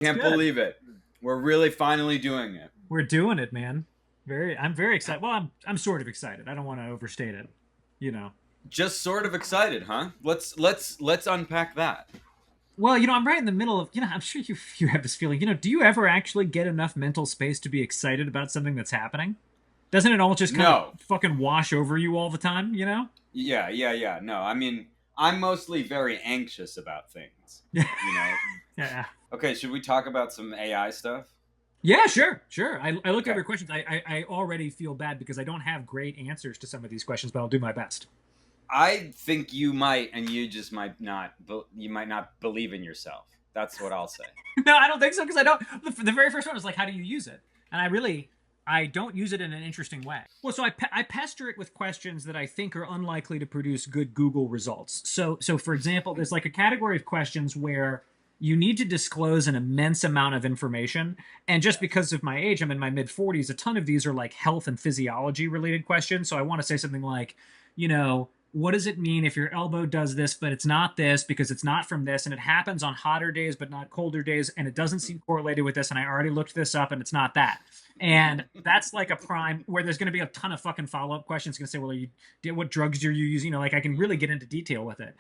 Can't good. believe it. We're really finally doing it. We're doing it, man. I'm very excited. Well, I'm sort of excited. I don't want to overstate it, you know. Just sort of excited, huh? Let's unpack that. Well, I'm right in the middle of, I'm sure you have this feeling. Do you ever actually get enough mental space to be excited about something that's happening? Doesn't it all just kind of No. fucking wash over you all the time, Yeah. No, I mean, I'm mostly very anxious about things. Yeah. You know. Yeah. Okay, should we talk about some AI stuff? Yeah, sure, sure. I looked over Okay. your questions. I already feel bad because I don't have great answers to some of these questions, but I'll do my best. I think you might, and you just might not. You might not believe in yourself. That's what I'll say. No, I don't think so because I don't. The very first one was like, how do you use it? And I don't use it in an interesting way. Well, so I pester it with questions that I think are unlikely to produce good Google results. So for example, there's like a category of questions where you need to disclose an immense amount of information. And just Yes. because of my age, I'm in my mid 40s, a ton of these are like health and physiology related questions. So I want to say something like, what does it mean if your elbow does this, but it's not this because it's not from this, and it happens on hotter days but not colder days, and it doesn't seem correlated with this, and I already looked this up, and it's not that. And that's like a prime where there's going to be a ton of fucking follow up questions. Going to say, well, what drugs are you using? Like I can really get into detail with it.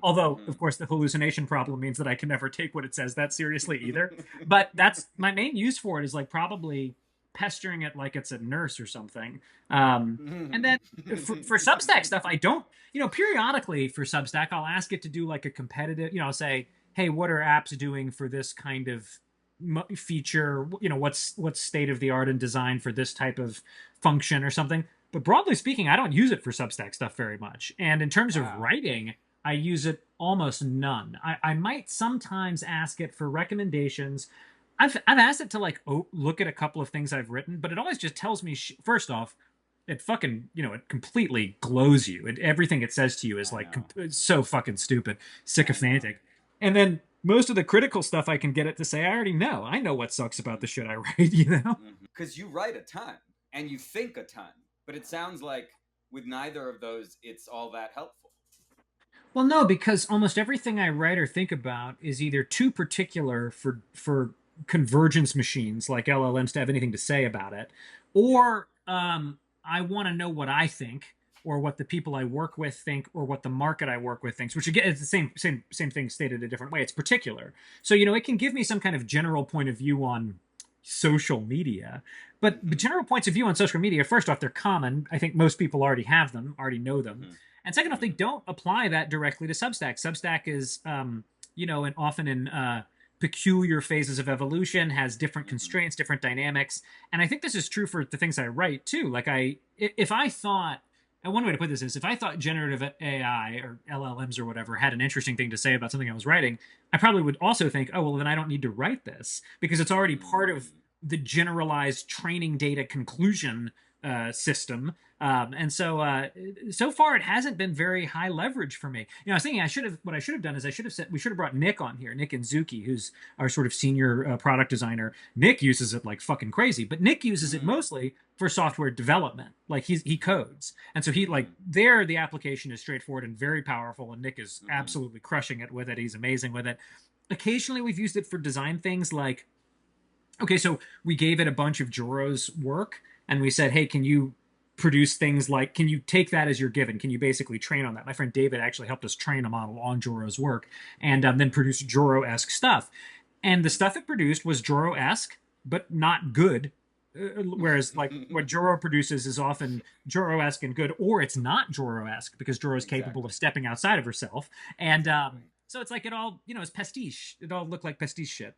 Although, of course, the hallucination problem means that I can never take what it says that seriously either. But that's my main use for it is like probably pestering it like it's a nurse or something. And then for Substack stuff, I don't, periodically for Substack, I'll ask it to do like a competitive, I'll say, hey, what are apps doing for this kind of feature? What's state of the art and design for this type of function or something. But broadly speaking, I don't use it for Substack stuff very much. And in terms of Wow. writing, I use it almost none. I might sometimes ask it for recommendations. I've asked it to like look at a couple of things I've written, but it always just tells me first off, it fucking it completely glows you. Everything it says to you is I like know. it's so fucking stupid, I know. sycophantic. And then most of the critical stuff I can get it to say, I already know. I know what sucks about the shit I write. Because you write a ton and you think a ton, but it sounds like with neither of those, it's all that helpful. Well, no, because almost everything I write or think about is either too particular for convergence machines like LLMs to have anything to say about it, Yeah. or I want to know what I think, or what the people I work with think, or what the market I work with thinks. Which again, it's the same thing stated a different way. It's particular, so it can give me some kind of general point of view on social media. But the Mm-hmm. general points of view on social media, first off, they're common. I think most people already have them, already know them. Mm-hmm. And second off, they Mm-hmm. don't apply that directly to Substack. Substack is, and often in peculiar phases of evolution, has different Mm-hmm. constraints, different dynamics. And I think this is true for the things I write too. Like if I thought, and one way to put this is, if I thought generative AI or LLMs or whatever had an interesting thing to say about something I was writing, I probably would also think, oh, well, then I don't need to write this because it's already part of the generalized training data conclusion system. So far it hasn't been very high leverage for me. I was thinking what I should have done is I should have said we should have brought Nick on here, Nick Inzuki, who's our sort of senior product designer. Nick uses it like fucking crazy, but Nick uses it Mm-hmm. mostly for software development. Like he codes, and so he like Mm-hmm. there the application is straightforward and very powerful, and Nick is Mm-hmm. absolutely crushing it with it. He's amazing with it. Occasionally we've used it for design things like, okay, so we gave it a bunch of Joro's work and we said, hey, can you produce things like, can you take that as your given? Can you basically train on that? My friend David actually helped us train a model on Joro's work and then produce Joro-esque stuff. And the stuff it produced was Joro-esque, but not good. Whereas, like, what Joro produces is often Joro-esque and good, or it's not Joro-esque because Joro is capable of Exactly. stepping outside of herself. And Exactly. so it's like it all, it's pastiche. It all looked like pastiche shit.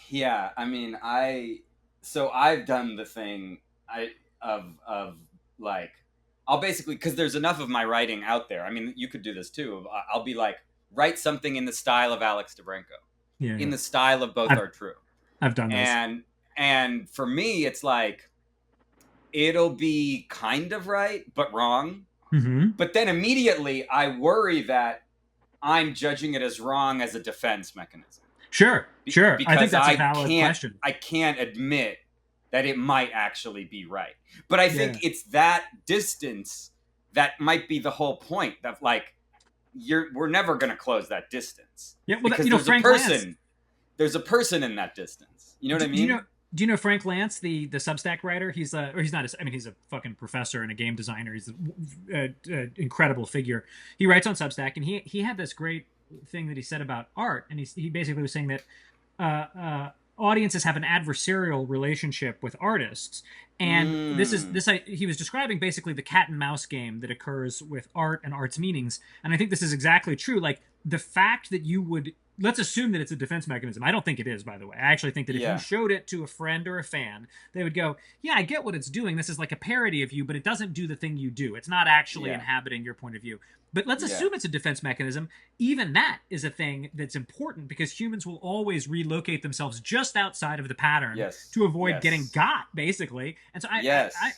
Yeah, I mean, I've done the thing I of like I'll basically because there's enough of my writing out there. I mean, you could do this too. I'll be like write something in the style of Alex DeBranco, Yeah, in yeah. the style of Both I've Are True, I've done this. and and for me, it's like it'll be kind of right but wrong. Hmm. But then immediately I worry that I'm judging it as wrong as a defense mechanism Sure, sure. I think because that's a I valid can't question. I can't admit that it might actually be right. But I think Yeah. it's that distance that might be the whole point of like we're never going to close that distance Yeah, well, because Frank Lance. there's a person in that distance. You know what I Do you know? mean? Do you know Frank Lance, the Substack writer? He's or he's not. I mean, he's a fucking professor and a game designer. He's an incredible figure. He writes on Substack, and he had this great thing that he said about art, and he basically was saying that audiences have an adversarial relationship with artists, and he was describing basically the cat and mouse game that occurs with art and art's meanings, and I think this is exactly true. Like the fact that you would, let's assume that it's a defense mechanism. I don't think it is, by the way. I actually think that if you showed it to a friend or a fan, they would go, yeah, I get what it's doing. This is like a parody of you, but it doesn't do the thing you do. It's not actually inhabiting your point of view. But let's assume it's a defense mechanism. Even that is a thing that's important because humans will always relocate themselves just outside of the pattern to avoid getting got, basically. And so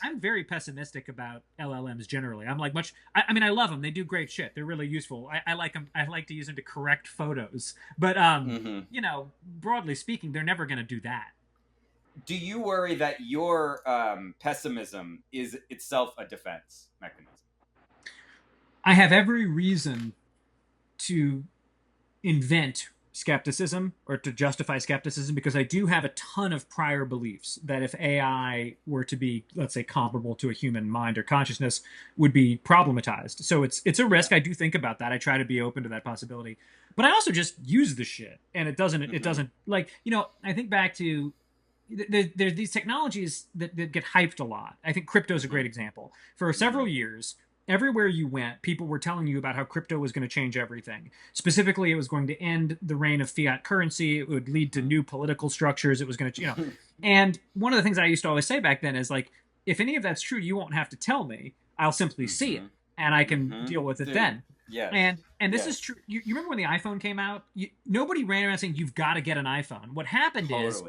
I'm very pessimistic about LLMs generally. I'm like I mean, I love them. They do great shit. They're really useful. I like them. I like to use them to correct photos. But, you know, broadly speaking, they're never going to do that. Do you worry that your pessimism is itself a defense mechanism? I have every reason to invent skepticism or to justify skepticism because I do have a ton of prior beliefs that if AI were to be, let's say, comparable to a human mind or consciousness, would be problematized. So it's a risk. I do think about that. I try to be open to that possibility. But I also just use the shit, and it doesn't like, you know, I think back to there's these technologies that get hyped a lot. I think crypto is a great example. For several years, everywhere you went, people were telling you about how crypto was going to change everything. Specifically, it was going to end the reign of fiat currency. It would lead to new political structures. It was going to, you know, and one of the things I used to always say back then is like, if any of that's true, you won't have to tell me. I'll simply see it, and I can deal with it then. Yeah. And this is true. You remember when the iPhone came out? Nobody ran around saying you've got to get an iPhone. What happened is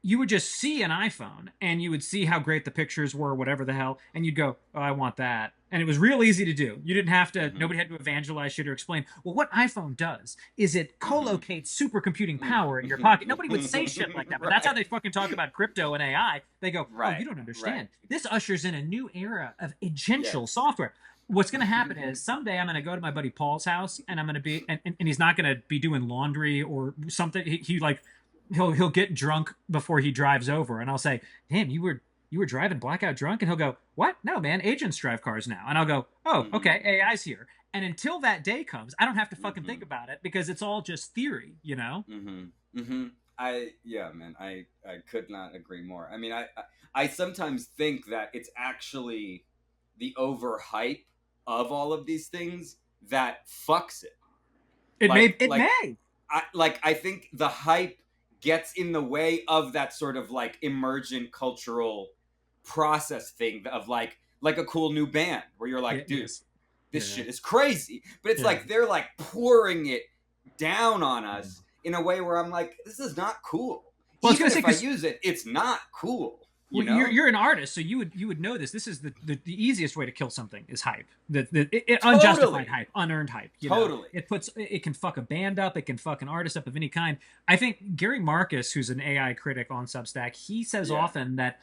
you would just see an iPhone and you would see how great the pictures were, whatever the hell, and you'd go, oh, I want that. And it was real easy to do. You didn't have to, nobody had to evangelize shit or explain. Well, what iPhone does is it co-locates supercomputing power in your pocket. Nobody would say shit like that, but that's how they fucking talk about crypto and AI. They go, oh, you don't understand. This ushers in a new era of agential software. What's going to happen is someday I'm going to go to my buddy Paul's house and I'm going to be, and he's not going to be doing laundry or something. He'll get drunk before he drives over, and I'll say, damn, you were driving blackout drunk? And he'll go, what? No, man, agents drive cars now. And I'll go, oh, okay, AI's here. And until that day comes, I don't have to fucking think about it because it's all just theory, you know? I could not agree more. I mean, I sometimes think that it's actually the overhype of all of these things that fucks it. It may. I think the hype gets in the way of that sort of like emergent cultural process thing of like a cool new band where you're like, dude, this shit is crazy. But it's like they're like pouring it down on us in a way where I'm like, this is not cool. Well, even if I use it, it's not cool. You know? You're an artist, so you would know this. This is the easiest way to kill something is hype. Unjustified hype, unearned hype. You know? It can fuck a band up. It can fuck an artist up of any kind. I think Gary Marcus, who's an AI critic on Substack, he says often that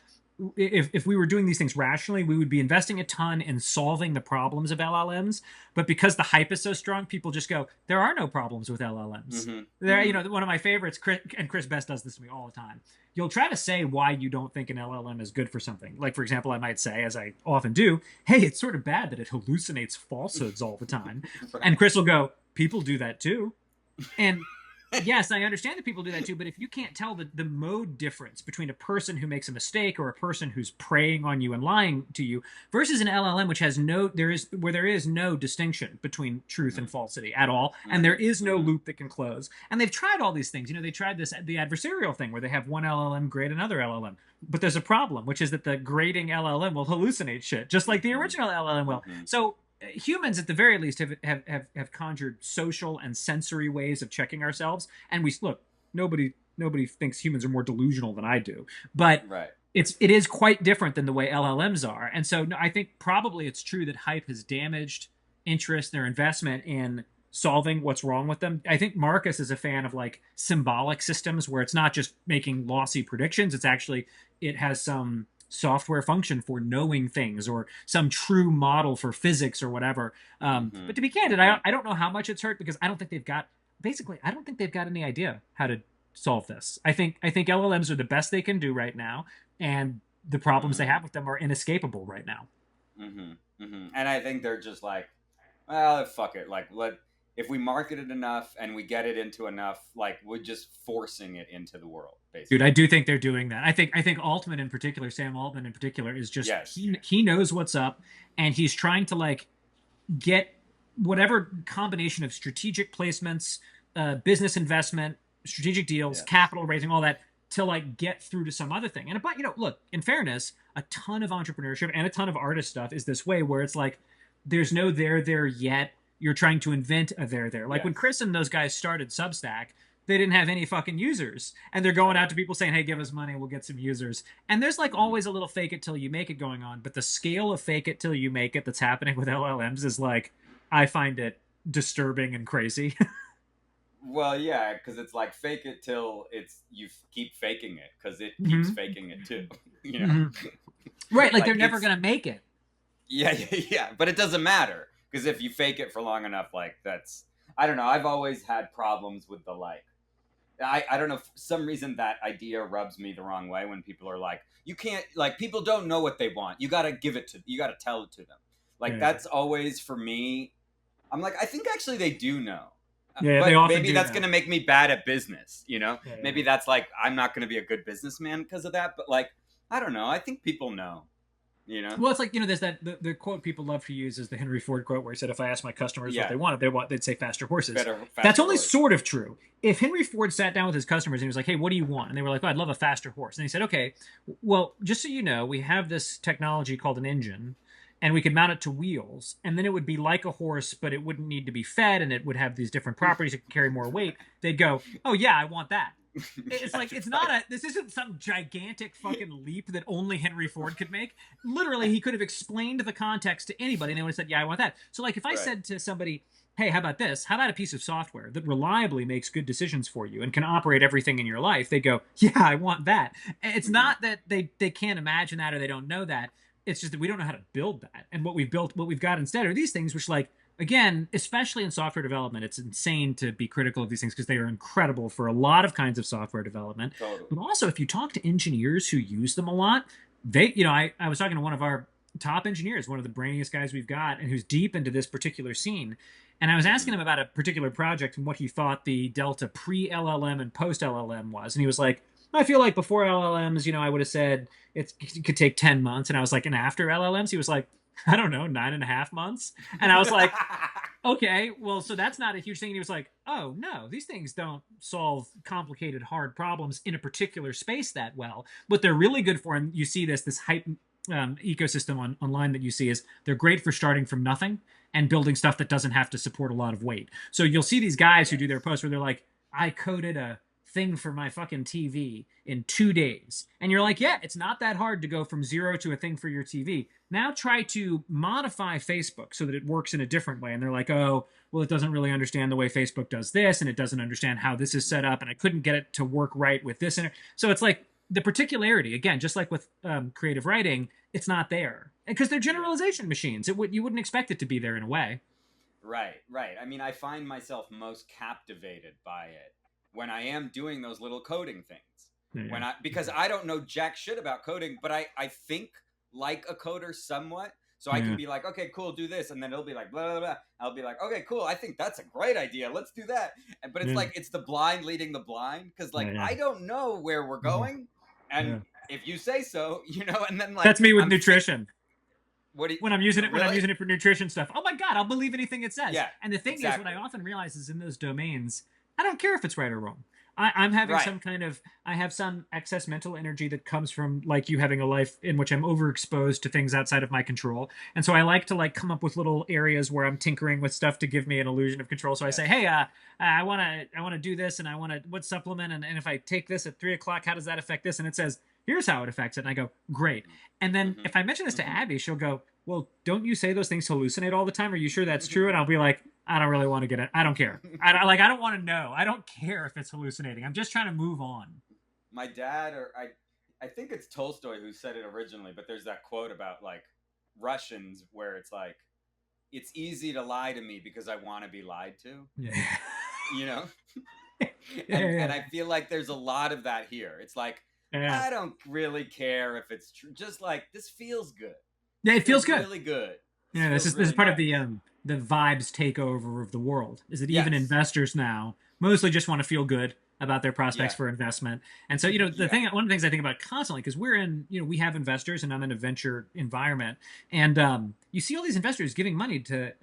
if we were doing these things rationally, we would be investing a ton in solving the problems of LLMs. But because the hype is so strong, people just go, there are no problems with LLMs. You know, one of my favorites, Chris Best does this to me all the time. You'll try to say why you don't think an LLM is good for something. Like, for example, I might say, as I often do, hey, it's sort of bad that it hallucinates falsehoods all the time. And Chris will go, people do that too. And yes, I understand that people do that too, but if you can't tell the mode difference between a person who makes a mistake or a person who's preying on you and lying to you versus an LLM which has there is no distinction between truth and falsity at all, and there is no loop that can close. And they've tried all these things. You know, they tried the adversarial thing where they have one LLM grade another LLM. But there's a problem, which is that the grading LLM will hallucinate shit, just like the original LLM will. So humans, at the very least, have conjured social and sensory ways of checking ourselves. And nobody thinks humans are more delusional than I do, but it is quite different than the way LLMs are. And so I think probably it's true that hype has damaged interest, their investment in solving what's wrong with them. I think Marcus is a fan of like symbolic systems where it's not just making lossy predictions. It's actually, it has some software function for knowing things or some true model for physics or whatever. Mm-hmm. But to be candid, Mm-hmm. I don't know how much it's hurt because I don't think they've got basically I don't think they've got any idea how to solve this. I think LLMs are the best they can do right now, and the problems they Mm-hmm. have with them are inescapable right now. Mm-hmm. Mm-hmm. And I think they're just like, well, fuck it. Like, if we market it enough and we get it into enough, like, we're just forcing it into the world, Dude, I basically. do think they're doing that. I think Altman in particular, Sam Altman in particular, is just Yes. he knows what's up, and he's trying to like get whatever combination of strategic placements, business investment, strategic deals, Yes. capital raising, all that to like get through to some other thing. And but look, in fairness, a ton of entrepreneurship and a ton of artist stuff is this way where it's like there's no there yet. You're trying to invent a there. Like when Yes. Chris and those guys started Substack, they didn't have any fucking users, and they're going out to Totally. people saying, "Hey, give us money, we'll get some users." And there's like Mm-hmm. always a little fake it till you make it going on, but the scale of fake it till you make it that's happening with LLMs is like I find it disturbing and crazy. Well, yeah, because it's like fake it till you keep faking it because it keeps Mm-hmm. faking it too. you know, Mm-hmm. Right, like they're like never it's gonna make it. yeah, yeah, yeah. But it doesn't matter because if you fake it for long enough, like that's I don't know. I've always had problems with the like. I don't know. For some reason, that idea rubs me the wrong way when people are like, you can't like people don't know what they want. You got to give it to. You got to tell it to them. Like Yeah, that's always for me. I'm like, I think actually they do know. yeah, they But often maybe do that's know. going to make me bad at business, you know? Yeah, yeah. Maybe that's like, I'm not going to be a good businessman because of that. But like, I don't know. I think people know, you know? Well, it's like there's that the quote people love to use is the Henry Ford quote where he said, "If I asked my customers what Yeah. they wanted, they'd say faster horses." Better, That's faster only horse. sort of true. If Henry Ford sat down with his customers and he was like, "Hey, what do you want?" and they were like, "Oh, I'd love a faster horse," and he said, "Okay, well, just so you know, we have this technology called an engine." And we could mount it to wheels, and then it would be like a horse, but it wouldn't need to be fed, and it would have these different properties. It could carry more weight. They'd go, "Oh yeah, I want that." It's like it's not right. a this isn't some gigantic fucking leap that only Henry Ford could make. Literally, he could have explained the context to anybody and they would have said, "Yeah, I want that." So like if I Right. said to somebody, "Hey, how about this? How about a piece of software that reliably makes good decisions for you and can operate everything in your life?" They go, "Yeah, I want that." It's Mm-hmm. not that they can't imagine that or they don't know that. It's just that we don't know how to build that. And what we've built, what we've got instead are these things which like again, especially in software development, it's insane to be critical of these things because they are incredible for a lot of kinds of software development. Totally. But also, if you talk to engineers who use them a lot, I was talking to one of our top engineers, one of the brainiest guys we've got, and who's deep into this particular scene. And I was asking Mm-hmm. him about a particular project and what he thought the delta pre LLM and post LLM was. And he was like, I feel like before LLMs, I would have said it could take 10 months. And I was like, and after LLMs, he was like, I don't know, 9.5 months. And I was like, okay, well, so that's not a huge thing. And he was like, oh, no, these things don't solve complicated, hard problems in a particular space that well. What they're really good for, and you see this hype ecosystem online that you see is they're great for starting from nothing and building stuff that doesn't have to support a lot of weight. So you'll see these guys who do their yes. posts where they're like, I coded a thing for my fucking TV in 2 days. And you're like, yeah, it's not that hard to go from zero to a thing for your TV. Now try to modify Facebook so that it works in a different way. And they're like, oh, well, it doesn't really understand the way Facebook does this, and it doesn't understand how this is set up, and I couldn't get it to work right with this. So it's like the particularity, again, just like with creative writing, it's not there because they're Yeah. generalization machines. You wouldn't expect it to be there in a way. Right, right. I mean, I find myself most captivated by it when I am doing those little coding things. Yeah, Because I don't know jack shit about coding, but I think like a coder somewhat. So I can yeah, be like, okay, cool, do this, and then it'll be like blah blah blah. I'll be like, okay, cool, I think that's a great idea. Let's do that. But it's yeah, like it's the blind leading the blind because like yeah, I don't know where we're yeah. going, and Yeah. if you say so, and then like That's me with I'm fit. nutrition. What do you When I'm really? using it for nutrition stuff. Oh my god, I'll believe anything it says. Yeah, And the thing is, what I exactly. often realize is in those domains, I don't care if it's right or wrong. I'm having Right. some I have some excess mental energy that comes from like you having a life in which I'm overexposed to things outside of my control, and so I like to like come up with little areas where I'm tinkering with stuff to give me an illusion of control. So I say, Yes. hey, I want to do this, and I want to what supplement, and if I take this at 3 o'clock, how does that affect this? And it says, here's how it affects it, and I go, great. And then Mm-hmm. if I mention this to Mm-hmm. Abby, she'll go, well, don't you say those things hallucinate all the time? Are you sure that's true? And I'll be like, I don't really want to get it. I don't care. I don't want to know. I don't care if it's hallucinating. I'm just trying to move on. My dad or I think it's Tolstoy who said it originally, but there's that quote about like Russians where it's like it's easy to lie to me because I want to be lied to, Yeah. you know? And Yeah. I feel like there's a lot of that here. It's like Yeah. I don't really care if it's true. Just like this feels good. Yeah, This it feels feels good. really good. This Yeah, feels this is really part of nice. the vibes takeover of the world. Is that even Yes. investors now mostly just want to feel good about their prospects Yeah. for investment. And so, you know, the Yeah. thing, one of the things I think about constantly, because we're in, you know, we have investors and I'm in a venture environment, and you see all these investors giving money to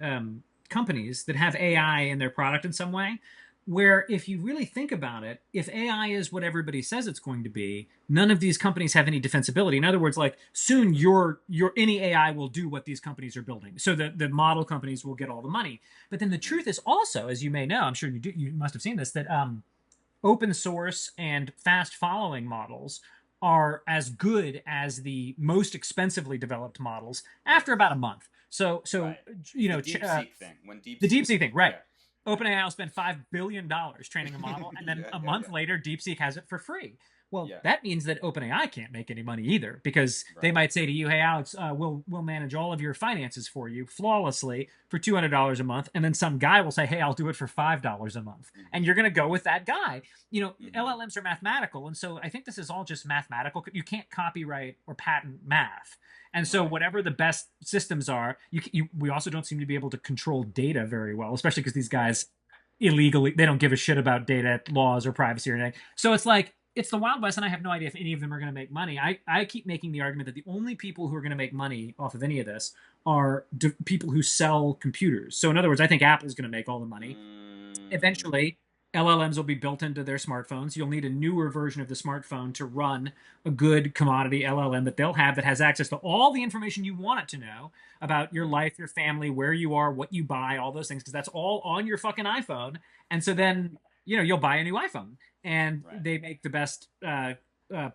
companies that have AI Yes. in their product in some way. Where, if you really think about it, if AI is what everybody says it's going to be, none of these companies have any defensibility. In other words, like soon your any AI will do what these companies are building. So the model companies will get all the money. But then the Hmm. truth is also, as you may know, I'm sure you must have seen this, that open source and fast following models are as good as the most expensively developed models after Yes. about a month. So Right. It's you the know, deep seek thing. When deep the seek, DeepSeek thing, right? yeah, right. OpenAI will spend $5 billion training a model, and then Yeah, a yeah, month yeah. later, DeepSeek has it for free. Well, Yeah. that means that OpenAI can't make any money either, because they Right. might say to you, "Hey, Alex, we'll manage all of your finances for you flawlessly for $200 a month," and then some guy will say, "Hey, I'll do it for $5 a month," and Hmm. you're going to go with that guy. You know, Hmm. LLMs are mathematical, and so I think this is all just mathematical. You can't copyright or patent math. And so, Right. whatever the best systems are, we also don't seem to be able to control data very well, especially because these Right. guys illegally, they don't give a shit about data laws or privacy or anything. So it's like it's the Wild West, and I have no idea if any of them are going to make money. I keep making the argument that the only people who are going to make money off of any of this are people who sell computers. So in other words, I think Apple's going to make all the money. Mm, Eventually, LLMs will be built into their smartphones. You'll need a newer version of the smartphone to run a good commodity LLM that they'll have, that has access to all the information you want it to know about your mm, life, your family, where you are, what you buy, all those things, because that's all on your fucking iPhone. And so then, you know, you'll buy a new iPhone, and right. they make the best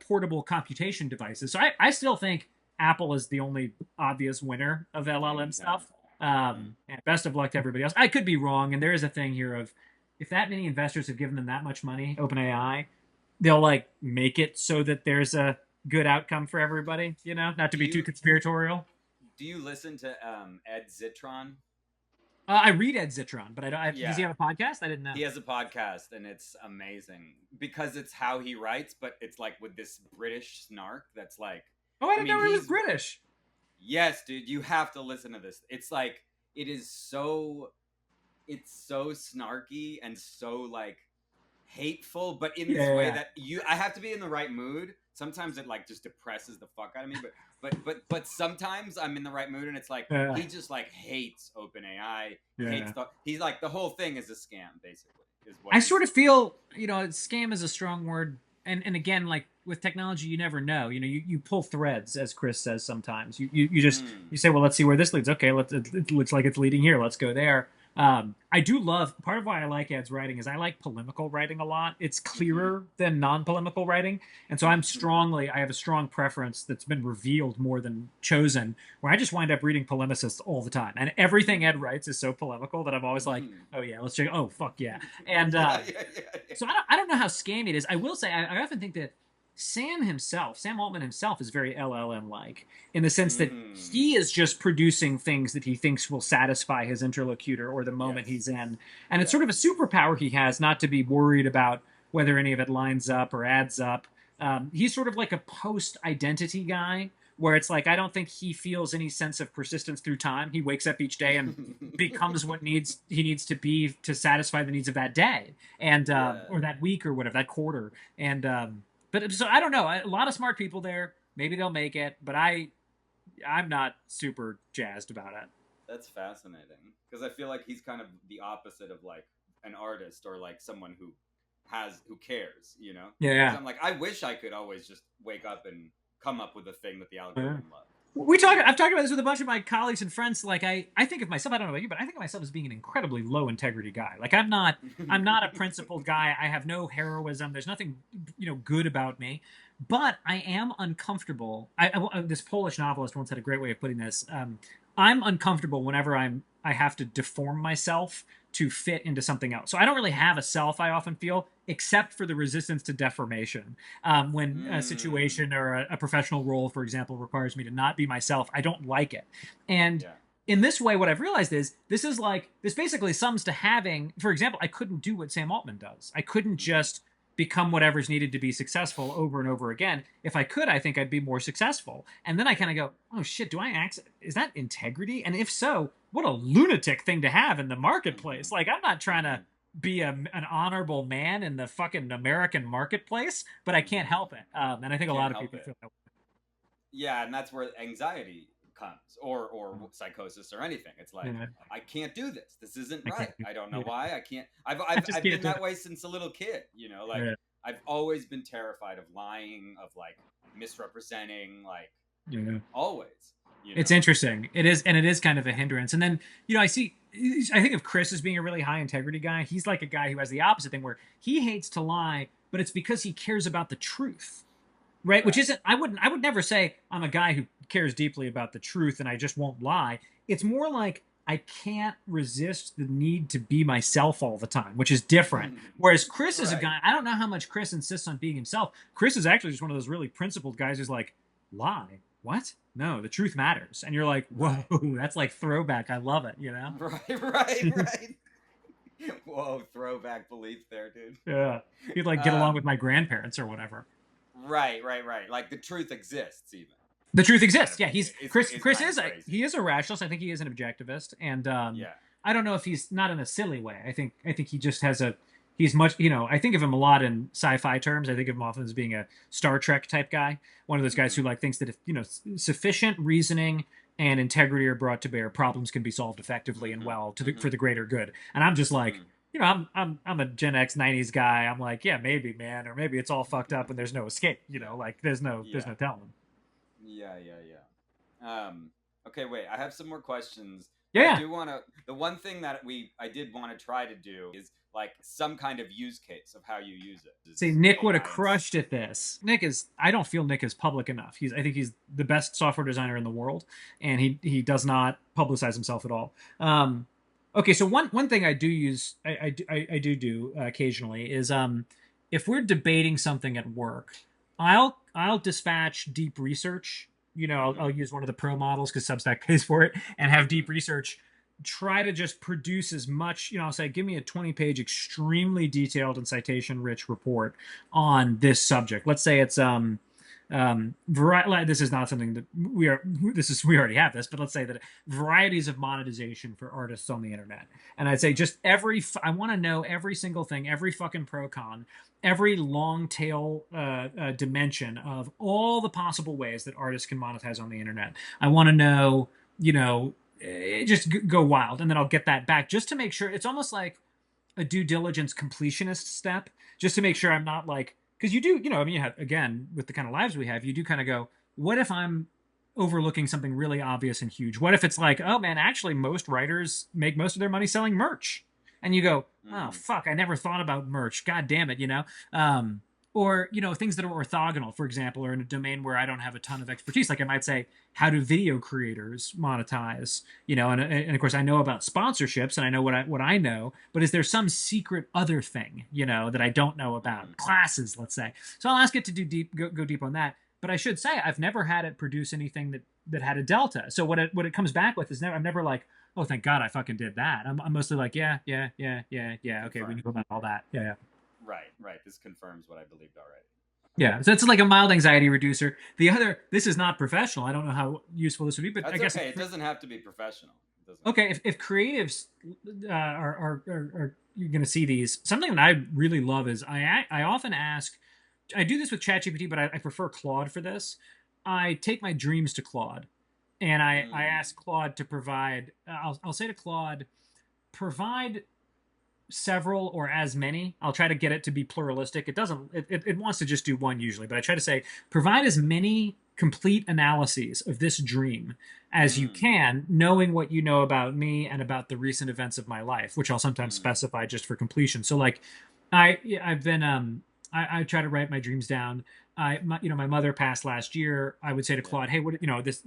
portable computation devices. So I still think Apple is the only obvious winner of LLM Okay. stuff. Mm. And best of luck to everybody else. I could be wrong, and there is a thing here of, if that many investors have given them that much money, OpenAI, they'll like make it so that there's a good outcome for everybody. You know, not to Do be too you conspiratorial. do you listen to Ed Zitron? I read Ed Zitron, but I don't. Does he Yeah, have a podcast? I didn't know. he has a podcast and it's amazing because it's how he writes, but it's like with this British snark that's like, Oh, I I didn't mean, know he was he's British. yes, dude, you have to listen to this. It's like it is so it's so snarky and so like hateful, but in this way Yeah, that you I have to be in the right mood. Sometimes it like just depresses the fuck out of me, but sometimes I'm in the right mood and it's like yeah, he just like hates OpenAI. He hates yeah. the he's like the whole thing is a scam basically is what I he's sort of feel, you know, scam is a strong word, and again, like with technology, you never know. You know, you pull threads, as Chris says sometimes. You just mm, you say, well, let's see where this leads. Okay, it looks like it's leading here. Let's go there. I do love, part of why I like Ed's writing is I like polemical writing a lot. It's mm-hmm. clearer than non-polemical writing, and so I have a strong preference that's been revealed more than chosen, where I just wind up reading polemicists all the time, and everything Ed writes is so polemical that I'm always like, oh yeah, let's check. Oh fuck yeah, and Yeah, yeah, yeah, yeah. so I don't know how scammy it is. I will say I often think that Sam Altman himself, is very LLM like, in the sense that Mm-hmm. he is just producing things that he thinks will satisfy his interlocutor or the moment Yes, he's in. And it's sort of a yes. superpower he has, not to be worried about whether any of it lines up or adds up. He's sort of like a post identity guy, where it's like, I don't think he feels any sense of persistence through time. He wakes up each day and becomes what he needs to be to satisfy the needs of that day, and Yeah. or that week or whatever, that quarter. And but so I don't know. A lot of smart people there. Maybe they'll make it, but I'm not super jazzed about it. That's fascinating because I feel like he's kind of the opposite of like an artist or like someone who cares, you know? Because Yeah. I'm like, I wish I could always just wake up and come up with a thing that the Yeah. algorithm loves, We talk. you know? I've talked about this with a bunch of my colleagues and friends. Like I think of myself. I don't know about you, but I think of myself as being an incredibly low integrity guy. Like I'm not a principled guy. I have no heroism. There's nothing, you know, good about me. But I am uncomfortable. This Polish novelist once had a great way of putting this. I'm uncomfortable whenever I have to deform myself to fit into something else. So I don't really have a self. I often feel except for the resistance to deformation. When a Mm. situation or a professional role, for example, requires me to not be myself, I don't like it. And Yeah. in this way, what I've realized is this basically sums to having, for example, I couldn't do what Sam Altman does. I couldn't Hmm. just become whatever's needed to be successful over and over again. If I could, I think I'd be more successful. And then I Yeah. kind of go, oh shit, do I act? Is that integrity? And if so, what a lunatic thing to have in the Hmm. marketplace. Like, I'm not trying to Hmm. be an honorable man in the fucking American marketplace, but I can't Hmm. help it. And I think a Can't lot of help people it. feel that Yeah, and that's where anxiety comes, or psychosis, or anything. It's way. like, Yeah, I can't do this. This isn't I can't. right. I don't know Yeah, why I can't. I've I I've just I've can't been do that it. way since a little kid. Like Yeah, I've always been terrified of lying, of like misrepresenting, like yeah. always. It's interesting. It is, and it is kind of a hindrance. And then, I think of Chris as being a really high integrity guy. He's like a guy who has the opposite thing where he hates to lie, but it's because he cares about the truth, right? Which Right. isn't, I would never say I'm a guy who cares deeply about the truth and I just won't lie. It's more like I can't resist the need to be myself all the time, which is different. Whereas Chris is a Right. guy, I don't know how much Chris insists on being himself. Chris is actually just one of those really principled guys who's like, lie? What? No, the truth matters. And you're like, whoa, Right. that's like throwback. I love it, you know? Right. Right. Right. Whoa, throwback belief there, dude. Yeah. He'd like get along Um, with my grandparents or whatever. right, right, right. Like the truth exists, even. The truth It's kind exists. of Yeah, he's it's Chris. it's Chris kind of is crazy. he is a rationalist. I think he is an objectivist, and Yeah. I don't know if he's not in a silly way. I think he just has a he's much I think of him a lot in sci-fi terms. I think of him often as being a Star Trek type guy, one of those guys who Hmm. like thinks that if sufficient reasoning and integrity are brought to bear, problems can be solved effectively and Hmm. well Hmm. for the greater good. And I'm just like. Hmm. I'm a Gen X '90s guy. I'm like, yeah, maybe, man, or maybe it's all fucked up and there's no escape. Like there's Yeah. no telling. Yeah. Yeah. Yeah. Okay. Wait. I have some more questions, Yeah, but I yeah. do want to. The one thing that I did want to try to do is like some kind of use case of how you use it. See, Is Nick would have AIs. crushed at this. I don't feel Nick is public enough. I think he's the best software designer in the world, and he does not publicize himself at all. Okay, so one thing I do use, I do occasionally is if we're debating something at work, I'll dispatch deep research. I'll Hmm. use one of the pro models because Substack pays for it, and have Hmm. deep research try to just produce as much, I'll say, give me a 20-page, extremely detailed and citation rich report on this subject. Let's say it's this is not something that we already have this, but let's say that varieties of monetization for artists on the internet. And I'd say Hmm. just I want to know every single thing, every fucking pro con, every long tail dimension of all the possible ways that artists can monetize on the internet. I want to know, you know, just go wild, and then I'll get that back just to make sure. It's almost like a due diligence completionist step, just to make sure Hmm. I'm not like, because you do, I mean, you have, again, with the kind of lives we have, you do kind of go, what if I'm overlooking something really obvious and huge? What if it's like, oh man, actually most writers make most of their money selling merch, and you go, oh Hmm. fuck, I never thought about merch, god damn it, um or things that are orthogonal, for example, or in a domain where I don't have a ton of expertise. Like I might say, how do video creators monetize? And of course I know about sponsorships and I know what I know, but is there some secret other thing that I don't know Hmm. about? Classes, let's say. So I'll ask it to go deep on that. But I should say I've never had it produce anything that had a delta. So what it comes back with is I'm never like, oh thank God I fucking did that. I'm mostly like, yeah, yeah, yeah, yeah, yeah, okay, we knew Confirmed. about all that. Yeah, yeah. Right. Right. This confirms what I believed already. Yeah, so it's like a mild anxiety reducer. This is not professional. I don't know how useful this would be, but I That's guess okay. It doesn't have to be professional. It doesn't have to okay, be. if creatives are you're going to see these, something that I really love is I often ask, I do this with ChatGPT, but I prefer Claude for this. I take my dreams to Claude, and I Mm. ask Claude to provide. I'll say to Claude, provide several or as many. I'll try to get it to be pluralistic. It doesn't. It wants to just do one usually, but I try to say provide as many complete analyses of this dream as you Mm. can, knowing what you know about me and about the recent events of my life, which I'll sometimes Mm. specify just for completion. So like, I've been I try to write my dreams down. My mother passed last year. I would say to Yeah. Claude, hey, what this,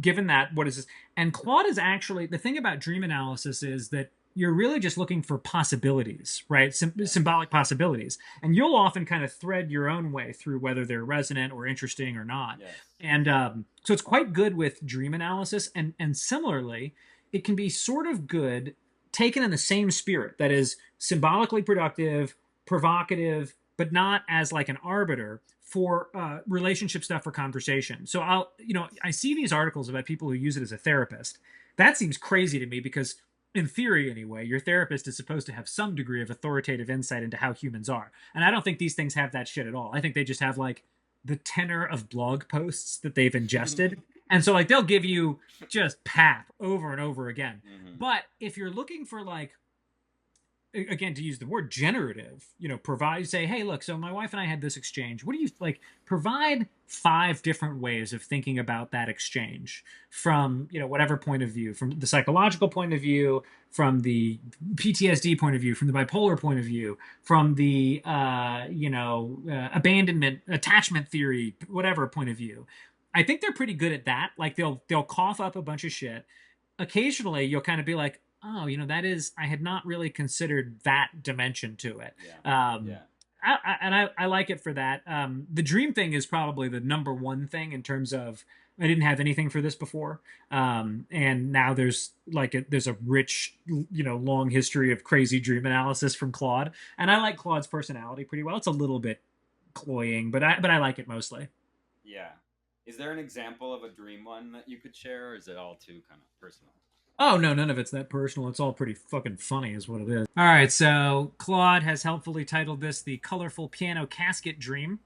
given that, what is this? And Claude is actually the thing about dream analysis is that you're really just looking for possibilities, right? Symbolic possibilities. And you'll often kind of thread your own way through whether they're resonant or interesting or not. Yes. And so it's quite good with dream analysis. And similarly, it can be sort of good taken in the same spirit that is symbolically productive, provocative, but not as like an arbiter for relationship stuff for conversation. So I see these articles about people who use it as a therapist. That seems crazy to me because, in theory anyway, your therapist is supposed to have some degree of authoritative insight into how humans are. And I don't think these things have that shit at all. I think they just have like the tenor of blog posts that they've ingested. And so like they'll give you just pap over and over again. But if you're looking for like, again, to use the word generative, provide, say, hey, look, so my wife and I had this exchange. What do you like? Provide 5 different ways of thinking about that exchange from, whatever point of view, from the psychological point of view, from the PTSD point of view, from the bipolar point of view, from the, abandonment, attachment theory, whatever point of view. I think they're pretty good at that. Like they'll cough up a bunch of shit. Occasionally you'll kind of be like, oh, that is, I had not really considered that dimension to it. Yeah. I like it for that. The dream thing is probably the number one thing in terms of, I didn't have anything for this before. And now there's there's a rich, long history of crazy dream analysis from Claude. And I like Claude's personality pretty well. It's a little bit cloying, but I like it mostly. Yeah. Is there an example of a dream one that you could share, or is it all too kind of personal? Oh, no, none of it's that personal. It's all pretty fucking funny is what it is. All right, so Claude has helpfully titled this The Colorful Piano Casket Dream.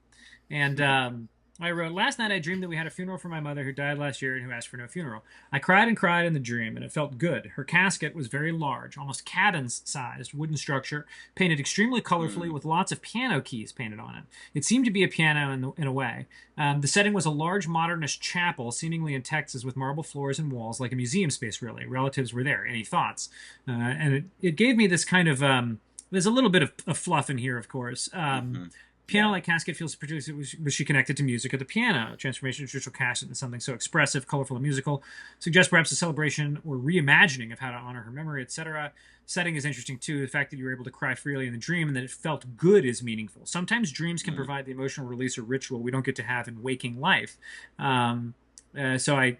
And I wrote, last night I dreamed that we had a funeral for my mother who died last year and who asked for no funeral. I cried and cried in the dream, and it felt good. Her casket was very large, almost cabin-sized wooden structure, painted extremely colorfully with lots of piano keys painted on it. It seemed to be a piano in a way. The setting was a large modernist chapel, seemingly in Texas, with marble floors and walls, like a museum space, really. Relatives were there. Any thoughts? And it gave me this kind of... there's a little bit of fluff in here, of course. Piano-like casket feels particularly was she connected to music at the piano. Transformation of traditional casket into something so expressive, colorful, and musical suggests perhaps a celebration or reimagining of how to honor her memory, etc. Setting is interesting too. The fact that you were able to cry freely in the dream and that it felt good is meaningful. Sometimes dreams can provide the emotional release or ritual we don't get to have in waking life. So it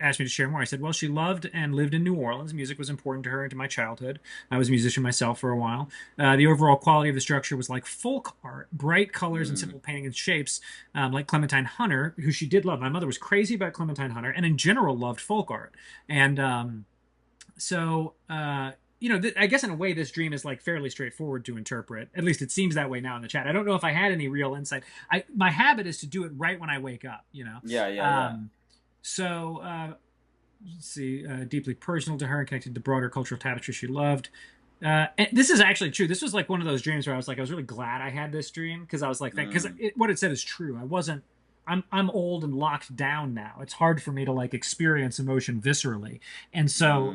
asked me to share more. I said, well, she loved and lived in New Orleans. Music was important to her and to my childhood. I was a musician myself for a while. The overall quality of the structure was like folk art, bright colors and simple painting and shapes, like Clementine Hunter, who she did love. My mother was crazy about Clementine Hunter and in general loved folk art. And I guess in a way this dream is like fairly straightforward to interpret. At least it seems that way now in the chat. I don't know if I had any real insight. My habit is to do it right when I wake up, Yeah. So let's see, deeply personal to her and connected to broader cultural tapestry she loved. And this is actually true. This was like one of those dreams where I was really glad I had this dream because I was like that because what it said is true. I'm old and locked down now. It's hard for me to like experience emotion viscerally. And so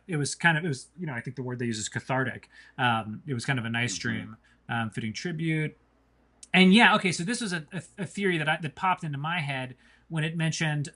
it was I think the word they use is cathartic. It was kind of a nice dream, fitting tribute. And yeah, okay, so this was a theory that popped into my head when it mentioned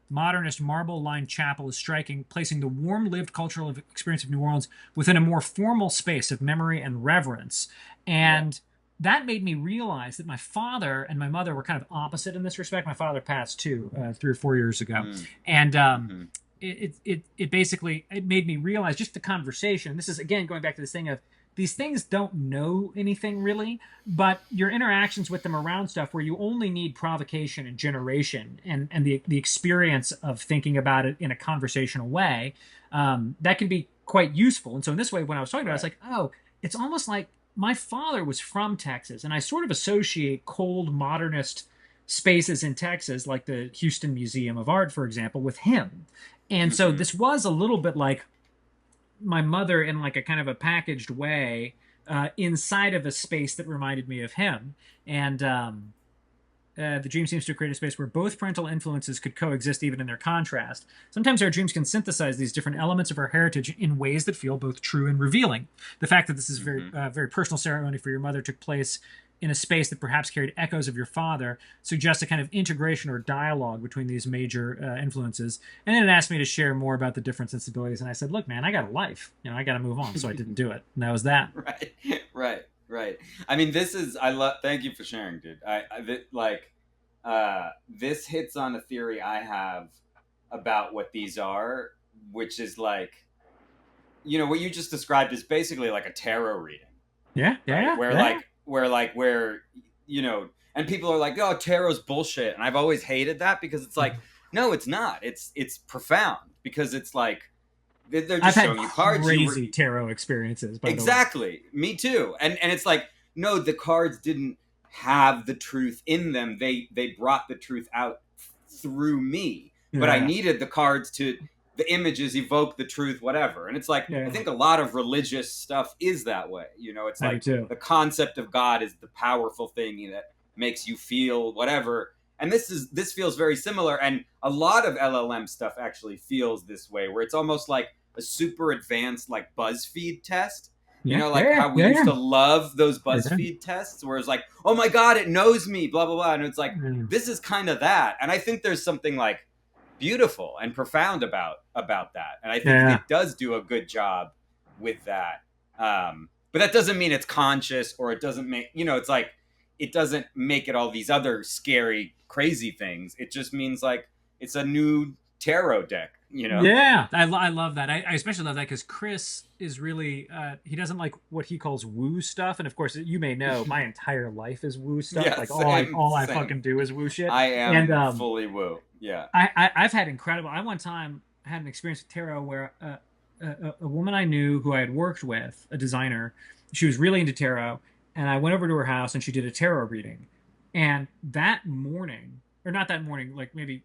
modernist marble-lined chapel is striking, placing the warm-lived cultural experience of New Orleans within a more formal space of memory and reverence. And that made me realize that my father and my mother were kind of opposite in this respect. My father passed too 3 or 4 years ago, and it basically made me realize just the conversation. This is again going back to this thing of these things don't know anything really, but your interactions with them around stuff where you only need provocation and generation and the experience of thinking about it in a conversational way, that can be quite useful. And so in this way, when I was talking about it, I was like, oh, it's almost like my father was from Texas, and I sort of associate cold modernist spaces in Texas, like the Houston Museum of Art, for example, with him. And so this was a little bit like my mother in like a kind of a packaged way inside of a space that reminded me of him. And the dream seems to create a space where both parental influences could coexist even in their contrast. Sometimes our dreams can synthesize these different elements of our heritage in ways that feel both true and revealing. The fact that this is very personal ceremony for your mother took place in a space that perhaps carried echoes of your father suggests a kind of integration or dialogue between these major influences. And then it asked me to share more about the different sensibilities. And I said, look, man, I got a life. I got to move on. So I didn't do it. And that was that. Right, right. I mean, this is I love. Thank you for sharing, dude. This hits on a theory I have about what these are, which is like, what you just described is basically like a tarot reading, Yeah, right? yeah, yeah. Where and people are like, oh, tarot's bullshit, and I've always hated that because it's like, no, it's not. It's profound because it's like they're I've just had showing you cards. crazy tarot experiences, by the way. Exactly, me too. And it's like, no, the cards didn't have the truth in them. They brought the truth out through me, but I Yeah, needed the cards to the images evoke the truth, whatever. And it's like, I yeah. think a lot of religious stuff is that way. It's I do like too. the concept of God is the powerful thing that makes you feel whatever. And this feels very similar, and a lot of LLM stuff actually feels this way, where it's almost like a super advanced like BuzzFeed test. Yeah, Like yeah, how we yeah, used yeah. to love those Yeah. BuzzFeed tests, where it's like, oh my god, it knows me, blah blah blah, and it's like, Yeah. this is kind of that. And I think there's something like beautiful and profound about that, and I think Yeah. it does do a good job with that. But that doesn't mean it's conscious, or it doesn't make it's like it doesn't make it all these other scary, crazy things. It just means like it's a new tarot deck. Yeah, I love that. I especially love that because Chris is really he doesn't like what he calls woo stuff, and of course you may know my entire life is woo stuff. Yeah, Like all I same. fucking do is woo shit. I And am fully woo. Yeah. I've had incredible. I one time had an experience with tarot where a woman I knew who I had worked with, a designer, she was really into tarot, and I went over to her house and she did a tarot reading, and that morning, or not that morning, like maybe.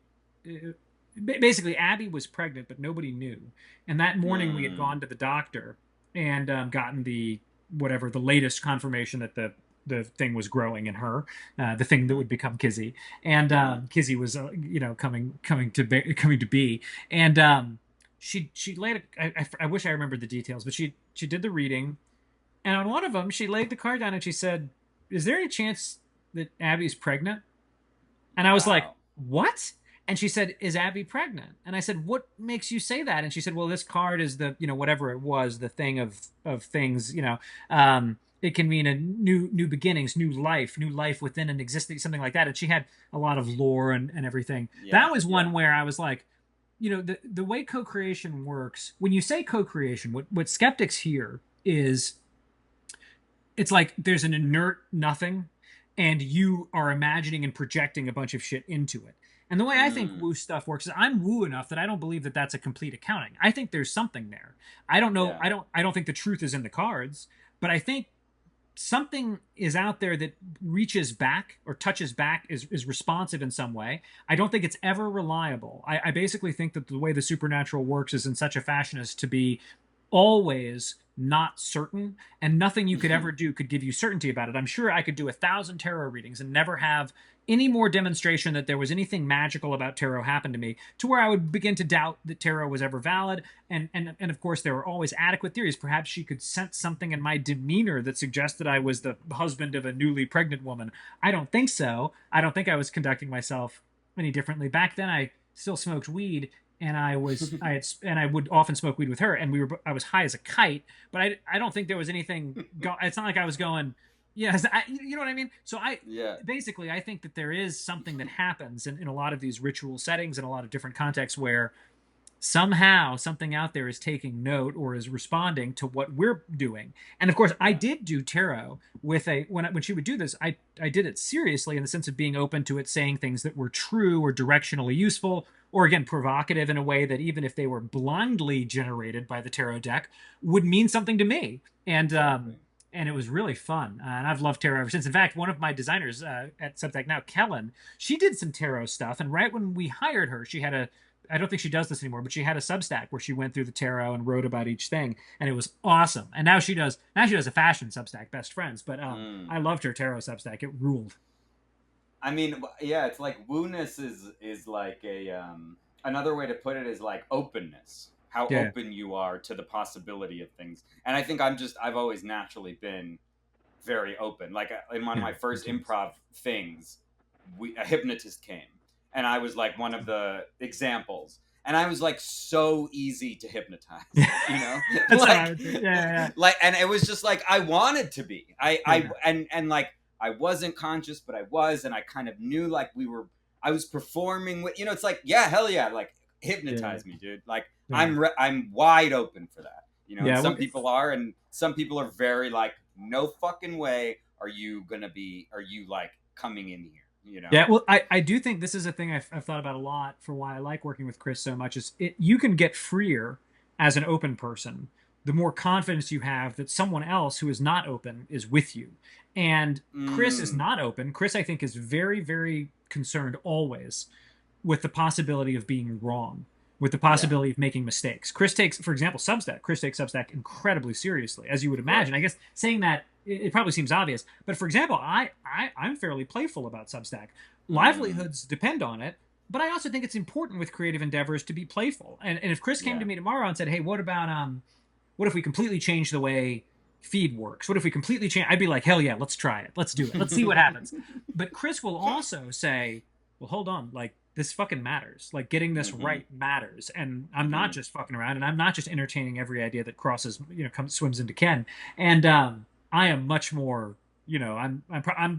Basically, Abby was pregnant, but nobody knew. And that morning, we had Mm. gone to the doctor and gotten the latest confirmation that the thing was growing in her, the thing that would become Kizzy, and Mm-hmm. Kizzy was coming to be, and she laid. I wish I remembered the details, but she did the reading, and on one of them, she laid the card down and she said, "Is there any chance that Abby's pregnant?" And I was like, Wow. "What?" And she said, "Is Abby pregnant?" And I said, "What makes you say that?" And she said, "Well, this card is whatever it was, the thing of things, it can mean a new beginnings, new life within an existing something like that." And she had a lot of lore and everything. Yeah. That was Yeah. one where I was like, the way co-creation works, when you say co-creation, what skeptics hear is it's like there's an inert nothing and you are imagining and projecting a bunch of shit into it. And the way I think Mm. woo stuff works is I'm woo enough that I don't believe that that's a complete accounting. I think there's something there. I don't know. Yeah. I don't think the truth is in the cards, but I think something is out there that reaches back or touches back, is responsive in some way. I don't think it's ever reliable. I basically think that the way the supernatural works is in such a fashion as to be always not certain, and nothing you could ever do could give you certainty about it. I'm sure I could do 1,000 tarot readings and never have any more demonstration that there was anything magical about tarot happen to me to where I would begin to doubt that tarot was ever valid. And of course there were always adequate theories. Perhaps she could sense something in my demeanor that suggested I was the husband of a newly pregnant woman. I don't think so. I don't think I was conducting myself any differently. Back then I still smoked weed, and I would often smoke weed with her, and I was high as a kite, but I don't think there was anything it's not like I was going, yes, you know what I mean? So Yeah. I think that there is something that happens in a lot of these ritual settings, in a lot of different contexts, where somehow something out there is taking note or is responding to what we're doing. And of course, I Yeah. did do tarot with when she would do this, I did it seriously in the sense of being open to it saying things that were true or directionally useful, or again provocative in a way that even if they were blindly generated by the tarot deck would mean something to me. Exactly. And it was really fun. And I've loved tarot ever since. In fact, one of my designers at Substack now, Kellen, she did some tarot stuff. And right when we hired her, she had I don't think she does this anymore, but she had a Substack where she went through the tarot and wrote about each thing, and it was awesome. And now she does a fashion Substack, Best Friends. But Mm. I loved her tarot Substack; it ruled. I mean, yeah, it's like wooness is like a another way to put it is like openness. How Yeah, open you are to the possibility of things. And I think I've always naturally been very open. Like in one of Yeah, my me first too. improv things, a hypnotist came, and I was like one of the examples, and I was like so easy to hypnotize, you know, That's how I would say. Yeah, and it was just like I wanted to be. yeah, And like I wasn't conscious, but I was, and I kind of knew like I was performing with, it's like, yeah, hell yeah, like yeah, yeah, hypnotize me, dude. Like yeah. I'm wide open for that, and Yeah, well, some people are, and some people are very like, no fucking way are you like coming in here, yeah. Well, I do think this is a thing I've thought about a lot for why I like working with Chris so much. Is you can get freer as an open person the more confidence you have that someone else who is not open is with you. And Chris is Mm, not open. Chris, I think, is very, very concerned always with the possibility of being wrong, with the yeah, possibility of making mistakes. Chris takes, for example, Substack. Chris takes Substack incredibly seriously, as you would right. imagine. I guess saying that it probably seems obvious, but for example, I'm fairly playful about Substack. Mm, Livelihoods depend on it, but I also think it's important with creative endeavors to be playful. And if Chris came yeah. to me tomorrow and said, "Hey, what if we completely change the way feed works? What if we completely change?" I'd be like, "Hell yeah, let's try it. Let's do it. Let's see what happens." But Chris will also say, "Well, hold on, like this fucking matters. Like getting this Mm-hmm, right matters, and I'm not mm-hmm, just fucking around, and I'm not just entertaining every idea that crosses, comes swims into Ken." And I am much more,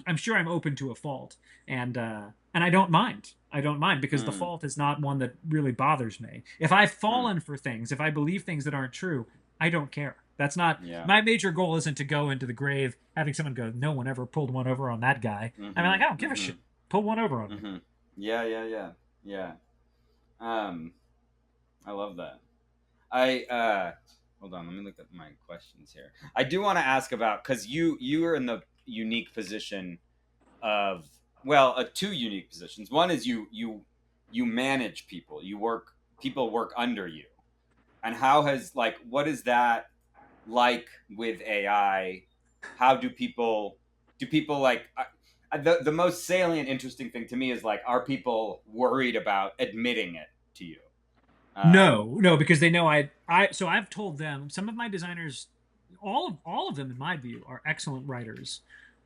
I'm sure I'm open to a fault, and I don't mind. I don't mind because the mm, fault is not one that really bothers me. If I've mm, fallen for things, if I believe things that aren't true, I don't care. That's not yeah. my major goal. Isn't to go into the grave having someone go, "No one ever pulled one over on that guy." I mean, Mm-hmm, like, I don't give a mm-hmm, shit. Pull one over on me. mm-hmm. Yeah, yeah, yeah, yeah. Um, I love that. I hold on, let me look at my questions here. I do want to ask about, because you are in the unique position of, well, two unique positions. One is you manage people. People work under you. And how has, like, what is that like with AI? How do people like, the most salient interesting thing to me is like, are people worried about admitting it to you? Um, No, no, because they know so I've told them some of my designers, all of them in my view are excellent writers,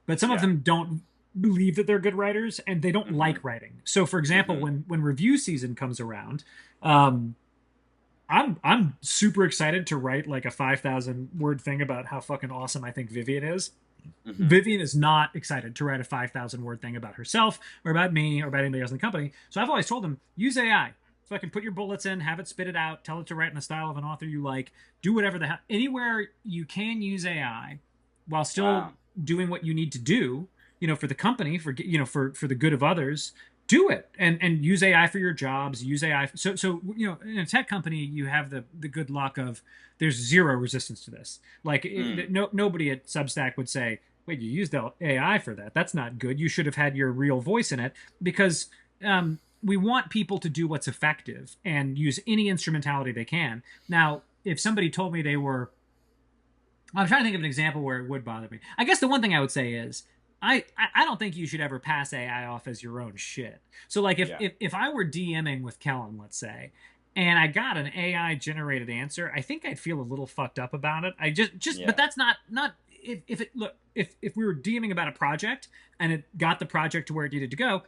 but some of yeah. them don't believe that they're good writers and they don't Mm-hmm. like writing. So for example, Mm-hmm. when review season comes around, um, I'm super excited to write like a 5,000 word thing about how fucking awesome I think Vivian is. Mm-hmm. Vivian is not excited to write a 5,000 word thing about herself or about me or about anybody else in the company. So I've always told them, use AI. Fucking put your bullets in, have it spit it out, tell it to write in the style of an author you like, do whatever the hell. Anywhere you can use AI while still Wow. doing what you need to do, for the company, for the good of others, do it and use AI for your jobs. Use AI. So in a tech company, you have the good luck of there's zero resistance to this. Like Mm. nobody at Substack would say, "Wait, you used AI for that? That's not good. You should have had your real voice in it," because we want people to do what's effective and use any instrumentality they can. Now, if somebody told me they were, I'm trying to think of an example where it would bother me. I guess the one thing I would say is I don't think you should ever pass AI off as your own shit. So like if Yeah. if I were DMing with Kellen, let's say, and I got an AI generated answer, I think I'd feel a little fucked up about it. I just but Yeah. that's not if it look if we were DMing about a project and it got the project to where it needed to go,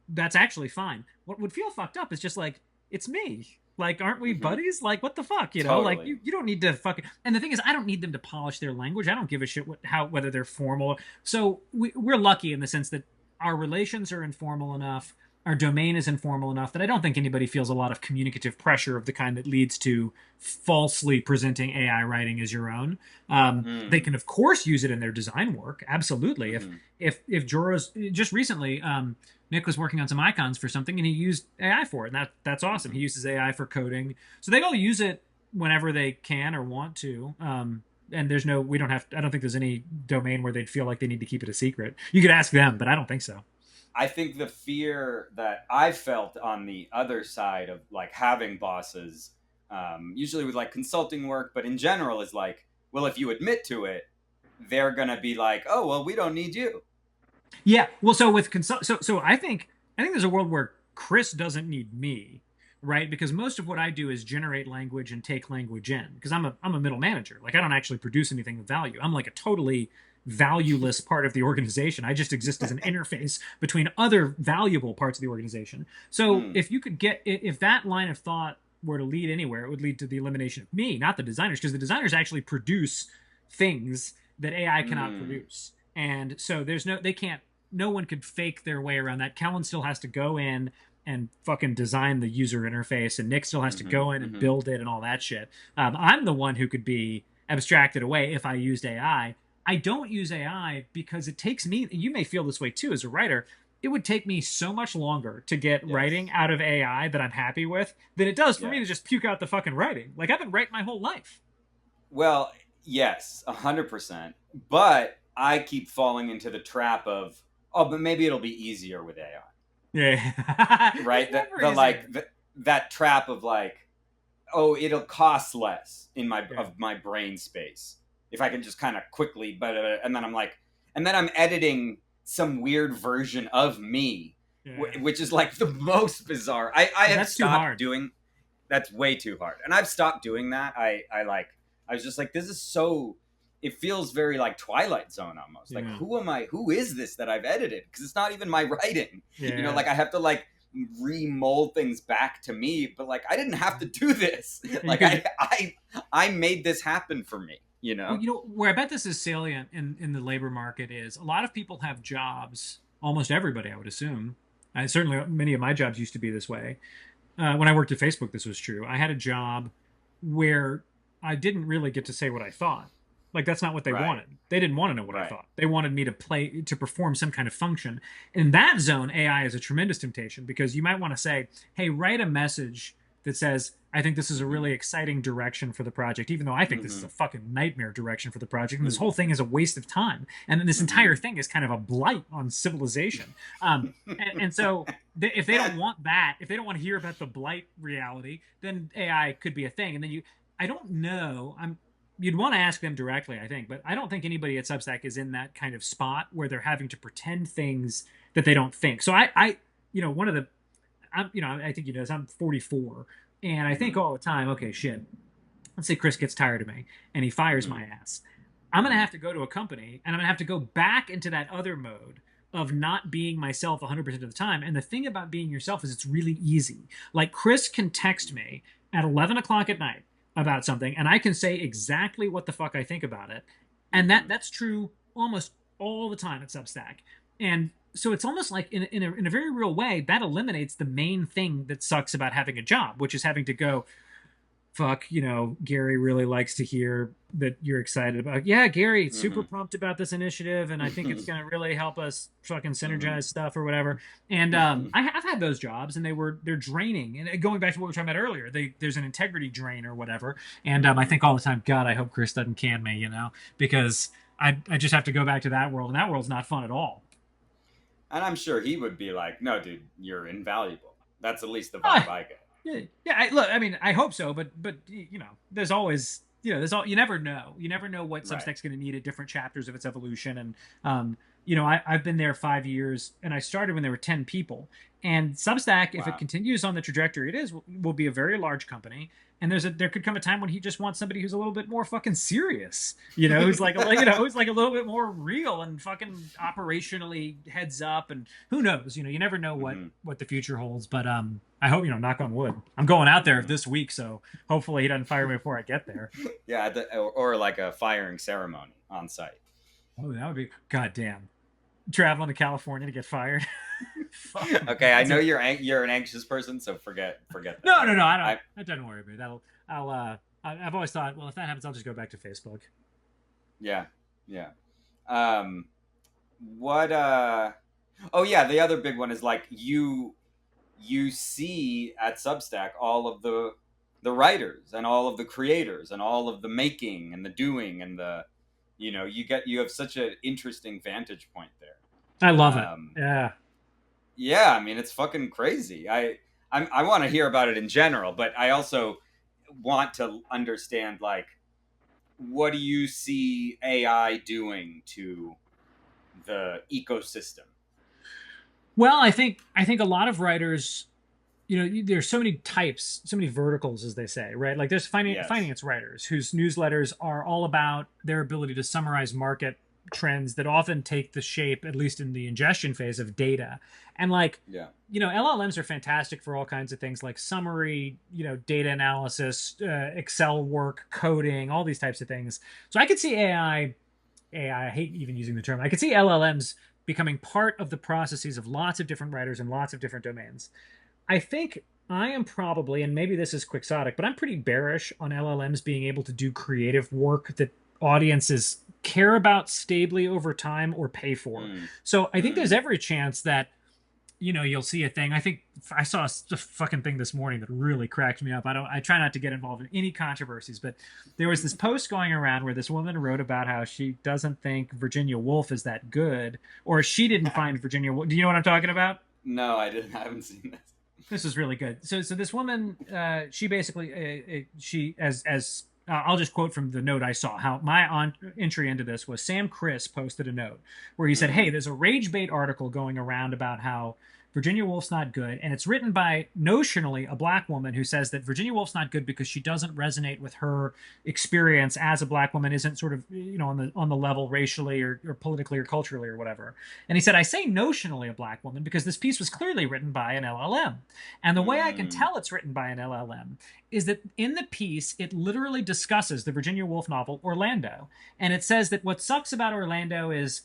that's actually fine. What would feel fucked up is just like it's me. Like, aren't we Mm-hmm. buddies? Like, what the fuck, Like, Totally. you don't need to fucking. And the thing is, I don't need them to polish their language. I don't give a shit whether they're formal. So we're lucky in the sense that our relations are informal enough. Our domain is informal enough that I don't think anybody feels a lot of communicative pressure of the kind that leads to falsely presenting AI writing as your own. They Mm. can, of course, use it in their design work. Absolutely. If Mm-hmm. if Jora's just recently, Nick was working on some icons for something and he used AI for it. And that's awesome. Mm-hmm. He uses AI for coding. So they all use it whenever they can or want to. And we don't have, I don't think there's any domain where they'd feel like they need to keep it a secret. You could ask them, but I don't think so. I think the fear that I felt on the other side of like having bosses, usually with like consulting work, but in general, is like, well, if you admit to it, they're gonna be like, oh, well, we don't need you. Yeah. Well, so with so I think there's a world where Chris doesn't need me, right? Because most of what I do is generate language and take language in. Because I'm a middle manager. Like I don't actually produce anything of value. I'm like a totally valueless part of the organization. I just exist as an interface between other valuable parts of the organization. So Hmm. if you could get, if that line of thought were to lead anywhere, it would lead to the elimination of me, not the designers, because the designers actually produce things that AI cannot Hmm. produce. And so there's no, they can't, no one could fake their way around that. Kellen still has to go in and fucking design the user interface, and Nick still has to Hmm. go in and Hmm. build it and all that shit. I'm the one who could be abstracted away if I used AI. I don't use AI because it takes me, you may feel this way too as a writer, it would take me so much longer to get writing Yes. out of AI that I'm happy with than it does for me to Yes. just puke out the fucking writing. Like I've been writing my whole life. Well, yes, 100%. But I keep falling into the trap of, oh, but maybe it'll be easier with AI, Yeah. It's right? never easier. That trap of like, oh, it'll cost less in my Yeah. of my brain space if I can just kind of quickly, but and then I'm like, and then I'm editing some weird version of me, Yeah. which is like the most bizarre. I have That's too stopped hard. doing. That's way too hard, and I've stopped doing that. I was just like, this is so. It feels very like Twilight Zone almost. Like, Yeah. who am I? Who is this that I've edited? Because it's not even my writing. Yeah. Like I have to like remold things back to me, but like I didn't have to do this. You Like could, I made this happen for me. well, where I bet this is salient in the labor market is a lot of people have jobs, almost everybody, I would assume. Certainly, many of my jobs used to be this way. When I worked at Facebook, this was true. I had a job where I didn't really get to say what I thought. Like that's not what they Right, wanted. They didn't want to know what I right. thought. They wanted me to perform some kind of function. In that zone, AI is a tremendous temptation because you might want to say, "Hey, write a message that says, I think this is a Mm-hmm. really exciting direction for the project, even though I think this is Mm-hmm. a fucking nightmare direction for the project, and this whole Mm-hmm. thing is a waste of time, and then this Mm-hmm. entire thing is kind of a blight on civilization." And so if they don't want that, if they don't want to hear about the blight reality, then AI could be a thing. And then I don't know. You'd want to ask them directly, I think, but I don't think anybody at Substack is in that kind of spot where they're having to pretend things that they don't think. So one of the, I think I'm 44, and I think Mm-hmm. all the time, okay, shit. Let's say Chris gets tired of me and he fires Mm-hmm. my ass. I'm going to have to go to a company and I'm going to have to go back into that other mode of not being myself 100% of the time. And the thing about being yourself is it's really easy. Like Chris can text me at 11 o'clock at night about something and I can say exactly what the fuck I think about it. And Mm-hmm. that's true almost all the time at Substack. And so it's almost like in a very real way that eliminates the main thing that sucks about having a job, which is having to go, fuck, Gary really likes to hear that you're excited about. Yeah, Gary, super Mm-hmm. pumped about this initiative, and I think it's Mm-hmm. going to really help us fucking Mm-hmm. synergize stuff or whatever. And Mm-hmm. I have had those jobs, and they're draining. And going back to what we were talking about earlier, there's an integrity drain or whatever. And I think all the time, God, I hope Chris doesn't can me, because I just have to go back to that world, and that world's not fun at all. And I'm sure he would be like, no, dude, you're invaluable. That's at least the Uh, vibe I get. yeah, yeah. Look, I mean, I hope so, but there's always, there's all, you never know. You never know what Right. Substack's going to need at different chapters of its evolution. And I've been there 5 years, and I started when there were 10 people. And Substack, if it Wow. continues on the trajectory it is, will be a very large company. And there could come a time when he just wants somebody who's a little bit more fucking serious, who's like a little bit more real and fucking operationally heads up. And who knows, you never know what Mm-hmm. what the future holds. But I hope, knock on wood. I'm going out there Mm-hmm. this week, so hopefully he doesn't fire me before I get there. Yeah, or like a firing ceremony on site. Oh, that would be goddamn. Traveling to California to get fired. Fuck. Okay, I That's know a, you're an anxious person, so forget that. no, no, no. I don't. I That doesn't worry about it. I've always thought, well, if that happens, I'll just go back to Facebook. Yeah, yeah. Um, what? Oh yeah, the other big one is like you see at Substack all of the writers and all of the creators and all of the making and the doing and the you have such an interesting vantage point there. I love it. Um, Yeah. yeah, I mean it's fucking crazy. I want to hear about it in general, but I also want to understand like what do you see AI doing to the ecosystem? Well, I think a lot of writers, there's so many types, so many verticals, as they say, right? Like there's Yes. finance writers whose newsletters are all about their ability to summarize market trends that often take the shape, at least in the ingestion phase, of data. And like, Yeah. LLMs are fantastic for all kinds of things like summary, data analysis, Excel work, coding, all these types of things. So I could see AI, I hate even using the term, I could see LLMs becoming part of the processes of lots of different writers in lots of different domains. I think I am probably, and maybe this is quixotic, but I'm pretty bearish on LLMs being able to do creative work that audiences care about stably over time or pay for. Mm. So I think there's Mm. every chance that you'll see a thing. I think I saw a fucking thing this morning that really cracked me up. I try not to get involved in any controversies, but there was this post going around where this woman wrote about how she doesn't think Virginia Woolf is that good, or she didn't find Virginia Woolf. Do you know what I'm talking about? No, I didn't. I haven't seen this. This is really good. So this woman, she basically, she as I'll just quote from the note I saw. How my entry into this was Sam Chris posted a note where he said, "Hey, Mm. there's a rage bait article going around about how Virginia Woolf's not good, and it's written by notionally a black woman who says that Virginia Woolf's not good because she doesn't resonate with her experience as a black woman, isn't sort of on the level racially or politically or culturally or whatever." And he said, "I say notionally a black woman because this piece was clearly written by an LLM, and the way I can Mm. tell it's written by an LLM is that in the piece it literally discusses the Virginia Woolf novel Orlando, and it says that what sucks about Orlando is."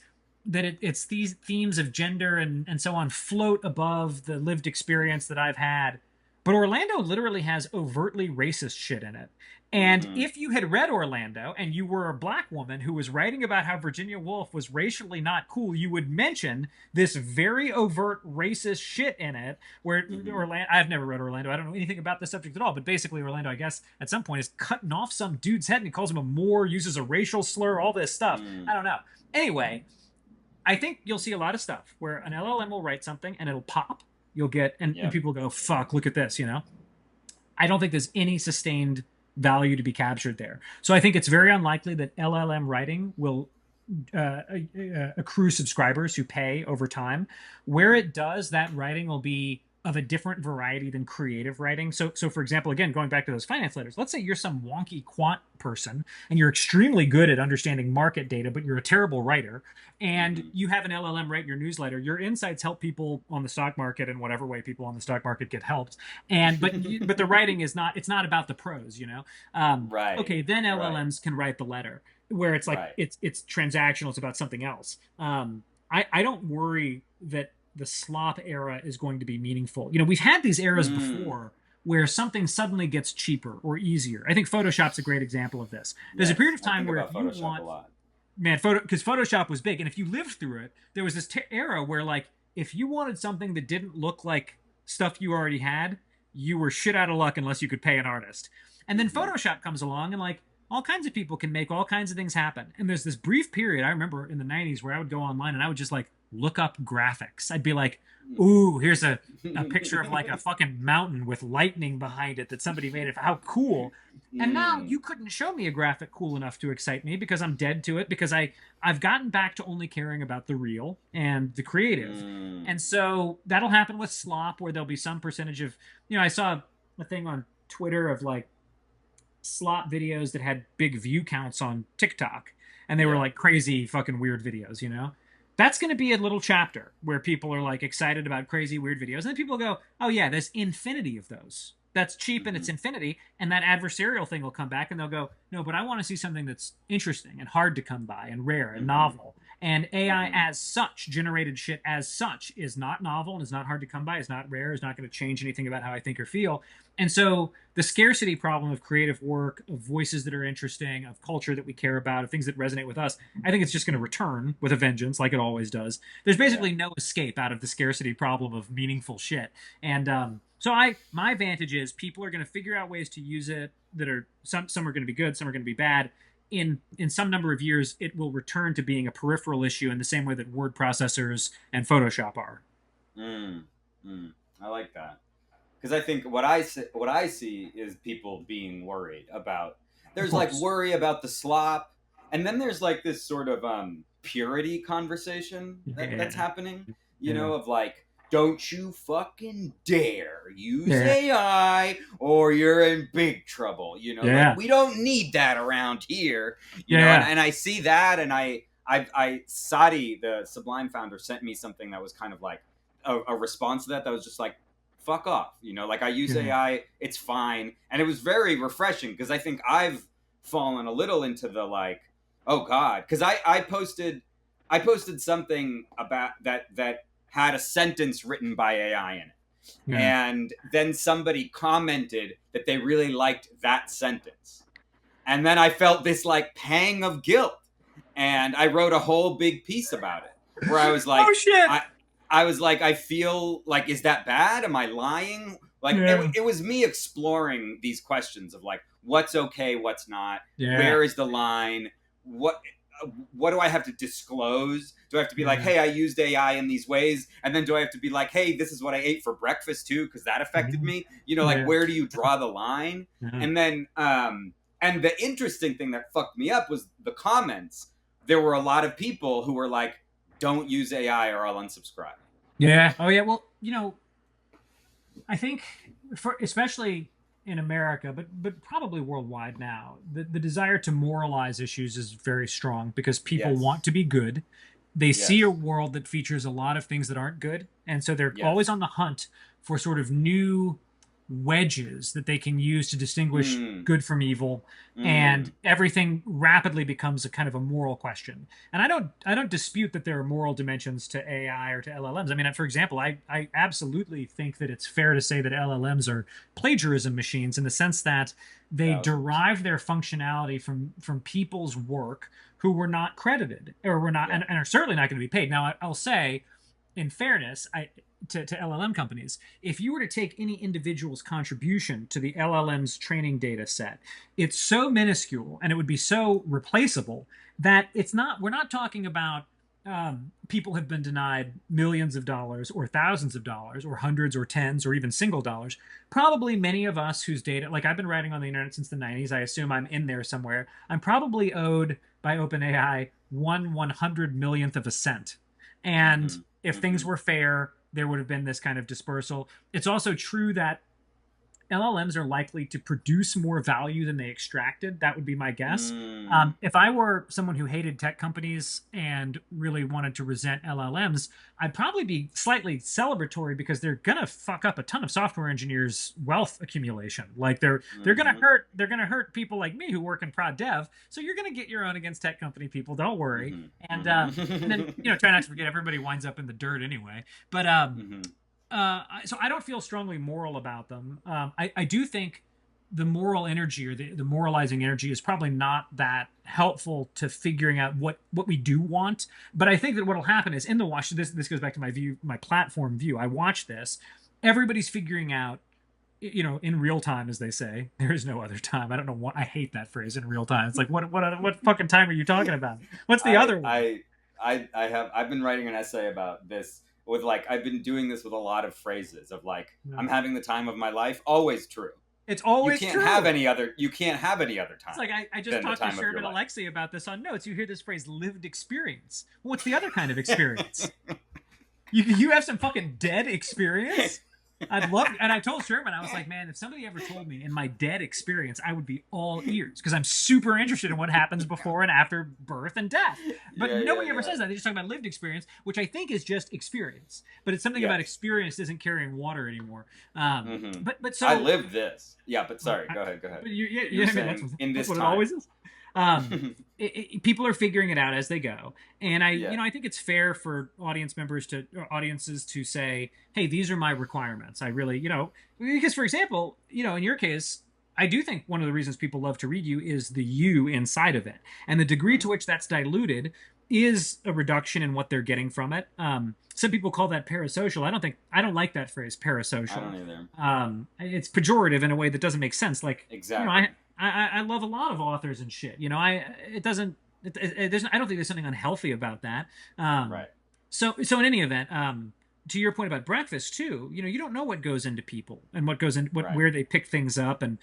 That it's these themes of gender and so on float above the lived experience that I've had. But Orlando literally has overtly racist shit in it. And Mm. if you had read Orlando and you were a black woman who was writing about how Virginia Woolf was racially not cool, you would mention this very overt racist shit in it. Where Mm. Orlando, I've never read Orlando. I don't know anything about the subject at all. But basically, Orlando, I guess, at some point is cutting off some dude's head and he calls him a Moor, uses a racial slur, all this stuff. Mm. I don't know. Anyway, I think you'll see a lot of stuff where an LLM will write something and it'll pop. You'll get, and Yep. people go, fuck, look at this. I don't think there's any sustained value to be captured there. So I think it's very unlikely that LLM writing will accrue subscribers who pay over time. Where it does, that writing will be of a different variety than creative writing. So for example, again, going back to those finance letters, let's say you're some wonky quant person and you're extremely good at understanding market data, but you're a terrible writer, and Mm. you have an LLM write your newsletter. Your insights help people on the stock market in whatever way people on the stock market get helped. And but the writing is not, it's not about the prose. Right. Okay, then Right. LLMs can write the letter where it's like Right. it's transactional, it's about something else. I don't worry that the slop era is going to be meaningful. We've had these eras Mm. before where something suddenly gets cheaper or easier. I think Photoshop's a great example of this. There's a period Yes. of I time think where if about you Photoshop a want, lot. man, because Photoshop was big, and if you lived through it, there was this era where like if you wanted something that didn't look like stuff you already had, you were shit out of luck unless you could pay an artist. And then Mm-hmm. Photoshop comes along and like all kinds of people can make all kinds of things happen. And there's this brief period I remember in the 90s where I would go online and I would just like look up graphics. I'd be like, ooh, here's a picture of like a fucking mountain with lightning behind it that somebody made it. How cool. And now Mm. you couldn't show me a graphic cool enough to excite me because I'm dead to it, because I've gotten back to only caring about the real and the creative. Mm. And so that'll happen with slop, where there'll be some percentage of, I saw a thing on Twitter of like slop videos that had big view counts on TikTok, and they were Yeah. like crazy fucking weird videos. That's going to be a little chapter where people are like excited about crazy weird videos, and then people go, oh yeah, there's infinity of those. That's cheap and Mm-hmm. it's infinity, and that adversarial thing will come back and they'll go, no, but I want to see something that's interesting and hard to come by and rare and Mm-hmm. novel. And AI Mm-hmm. as such, generated shit as such, is not novel and is not hard to come by, is not rare, is not going to change anything about how I think or feel. And so the scarcity problem of creative work, of voices that are interesting, of culture that we care about, of things that resonate with us, I think it's just going to return with a vengeance, like it always does. There's basically no escape out of the scarcity problem of meaningful shit. And so my vantage is people are going to figure out ways to use it that are some are going to be good, some are going to be bad. In some number of years, it will return to being a peripheral issue in the same way that word processors and Photoshop are. Mm. Mm. I like that. Because I think what I see is people being worried about. Of There's like course. worry about the slop, and then there's like this sort of purity conversation that's Yeah. happening. Yeah. Of like, don't you fucking dare use Yeah. AI or you're in big trouble. Like Yeah. we don't need that around here. And, Yeah. and I see that, and Sadi, the Sublime founder, sent me something that was kind of like a response to that. That was just like, fuck off. Like I use Yeah. AI, it's fine, and it was very refreshing because I think I've fallen a little into the like, oh god, because I posted something about that had a sentence written by AI in it. Yeah. And then somebody commented that they really liked that sentence. And then I felt this like pang of guilt. And I wrote a whole big piece about it where I was Oh like, shit. I was like, I feel like, is that bad? Am I lying? Like, Yeah. it was me exploring these questions of like, what's okay, what's not, Yeah. where is the line, what what do I have to disclose? Do I have to be like, Yeah. hey, I used AI in these ways? And then do I have to be like, hey, this is what I ate for breakfast too, because that affected Mhm. me? Like Yeah. where do you draw the line? Yeah. And then and the interesting thing that fucked me up was the comments. There were a lot of people who were like, don't use AI or I'll unsubscribe. Yeah. Oh yeah. Well, I think for especially in America, but probably worldwide now, the desire to moralize issues is very strong because people want Yes. to be good. They see a Yes. world that features a lot of things that aren't good, and so they're always Yes. on the hunt for sort of new wedges that they can use to distinguish Mm. good from evil, and Mm. everything rapidly becomes a kind of a moral question. And I don't dispute that there are moral dimensions to AI or to LLMs. I mean, for example, I absolutely think that it's fair to say that LLMs are plagiarism machines in the sense that they 1,000%. derive their functionality from people's work who were not credited or were not Yeah. and are certainly not going to be paid. Now, I'll say, in fairness, to LLM companies, if you were to take any individual's contribution to the LLM's training data set, it's so minuscule and it would be so replaceable that we're not talking about people have been denied millions of dollars or thousands of dollars or hundreds or tens or even single dollars. Probably many of us whose data, like I've been writing on the internet since the 90s, I assume I'm in there somewhere. I'm probably owed by OpenAI 1/100 millionth of a cent. And Mm-hmm. if things Mm-hmm. were fair, there would have been this kind of dispersal. It's also true that LLMs are likely to produce more value than they extracted. That would be my guess. Mm. If I were someone who hated tech companies and really wanted to resent LLMs, I'd probably be slightly celebratory because they're gonna fuck up a ton of software engineers' wealth accumulation. Like they're gonna Mm-hmm. hurt people like me who work in prod dev. So you're gonna get your own against tech company people. Don't worry. And Mm-hmm. and then try not to forget everybody winds up in the dirt anyway. But Mm-hmm. so I don't feel strongly moral about them. I do think the moral energy or the moralizing energy is probably not that helpful to figuring out what we do want. But I think that what will happen is in the watch. This goes back to my view, my platform view. I watch this. Everybody's figuring out, in real time, as they say. There is no other time. I don't know what I hate that phrase, in real time. It's like what fucking time are you talking about? What's the I other one? I I've been writing an essay about this with like I've been doing this with a lot of phrases of like No. I'm having the time of my life. Always true. It's always true. You can't have any other It's time like I just than the talked to time of your Sherman life. Alexie about this on notes. You hear this phrase lived experience. Well, what's the other kind of experience? You have some fucking dead experience? I'd love, and I told Sherman, I was like, man, if somebody ever told me in my dead experience, I would be all ears because I'm super interested in what happens before and after birth and death. But Yeah, yeah, nobody ever yeah. says that. They just talk about lived experience, which I think is just experience. But it's something about Yes. experience isn't carrying water anymore. Mm-hmm. But I so, lived this. Yeah, but sorry. Go ahead. Go ahead. but yeah, You were I mean, saying in that's this what it time. always is. Um, People are figuring it out as they go, and Yeah. I think it's fair for audiences to say, hey, these are my requirements. I really, because for example, in your case, I do think one of the reasons people love to read you is the you inside of it, and the degree to Mm-hmm. which that's diluted is a reduction in what they're getting from it. Some people call that parasocial. I don't like that phrase, I parasocial. don't either. It's pejorative in a way that doesn't make sense. Like, Exactly. I love a lot of authors and shit. It doesn't. I don't think there's something unhealthy about that. Right. So in any event, to your point about breakfast too, you don't know what goes into people and what goes in, Right. where they pick things up and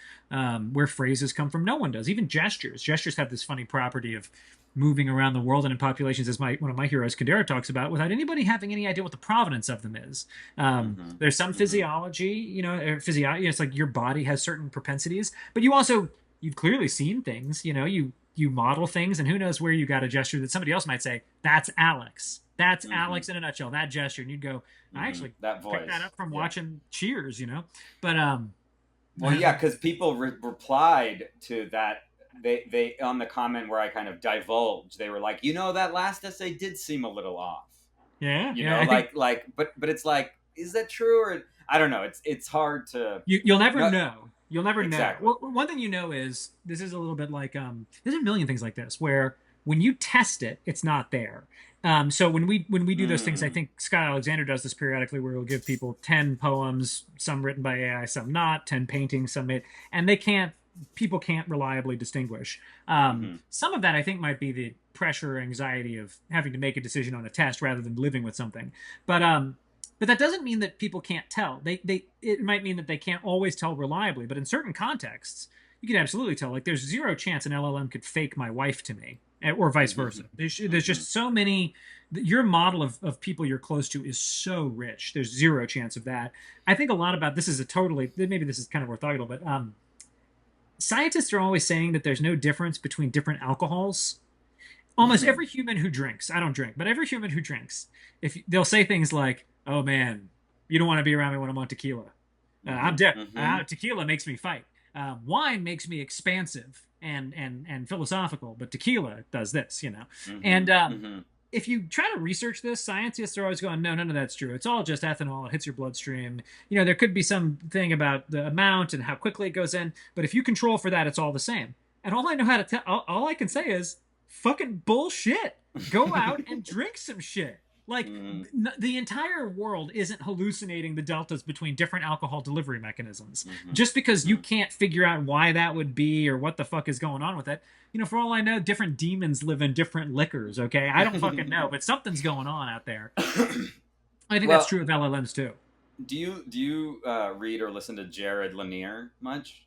where phrases come from. No one does. Even gestures. Gestures have this funny property of moving around the world and in populations, as one of my heroes, Kadera, talks about, without anybody having any idea what the provenance of them is. Mm-hmm. There's some Mm-hmm. physiology, or physiology. It's like your body has certain propensities, but you've clearly seen things. you model things, and who knows where you got a gesture that somebody else might say, that's Alex. That's Hmm. Alex in a nutshell, that gesture. And you'd go, I Hmm. actually That picked that voice. up from Yeah. watching Cheers, you know? But Well, yeah, because people replied to that. They on the comment where I kind of divulged, they were like, that last essay did seem a little off. yeah, yeah, I think But it's like, is that true? Or I don't know. It's hard to. you'll never No, know. You'll never know. exactly. Well, one thing you know is this is a little bit like there's a million things like this where when you test it, it's not there. So when we do those things, I Mm. think Scott Alexander does this periodically, where he'll give people 10 poems, some written by AI, some not, 10 paintings, some made, and they can't. People can't reliably distinguish. Hmm. Some of that I think might be the pressure or anxiety of having to make a decision on a test rather than living with something. But that doesn't mean that people can't tell. They it might mean that they can't always tell reliably, but in certain contexts, you can absolutely tell. Like there's zero chance an LLM could fake my wife to me, or vice Hmm. versa. There's Hmm. just so many. Your model of people you're close to is so rich. There's zero chance of that. I think a lot about this is a totally maybe this is kind of orthogonal, but scientists are always saying that there's no difference between different alcohols. Almost Hmm. every human who drinks, I don't drink, but every human who drinks, if they'll say things like, "Oh man, you don't want to be around me when I'm on tequila. I'm Hmm. dead. Hmm. Tequila makes me fight. Wine makes me expansive and philosophical, but tequila does this, you know." Hmm. And Hmm. if you try to research this, scientists are always going, "No, none of that's true. It's all just ethanol. It hits your bloodstream. You know, there could be some thing about the amount and how quickly it goes in, but if you control for that, it's all the same." And all I know how to tell, all I can say is, fucking bullshit. Go out and drink some shit. Like Hmm. the entire world isn't hallucinating the deltas between different alcohol delivery mechanisms. Hmm. Just because you Hmm. can't figure out why that would be or what the fuck is going on with it, you know, for all I know, different demons live in different liquors. Okay, I don't fucking know, but something's going on out there. I think that's Well, true of LLMs too. do you read or listen to Jared Lanier much?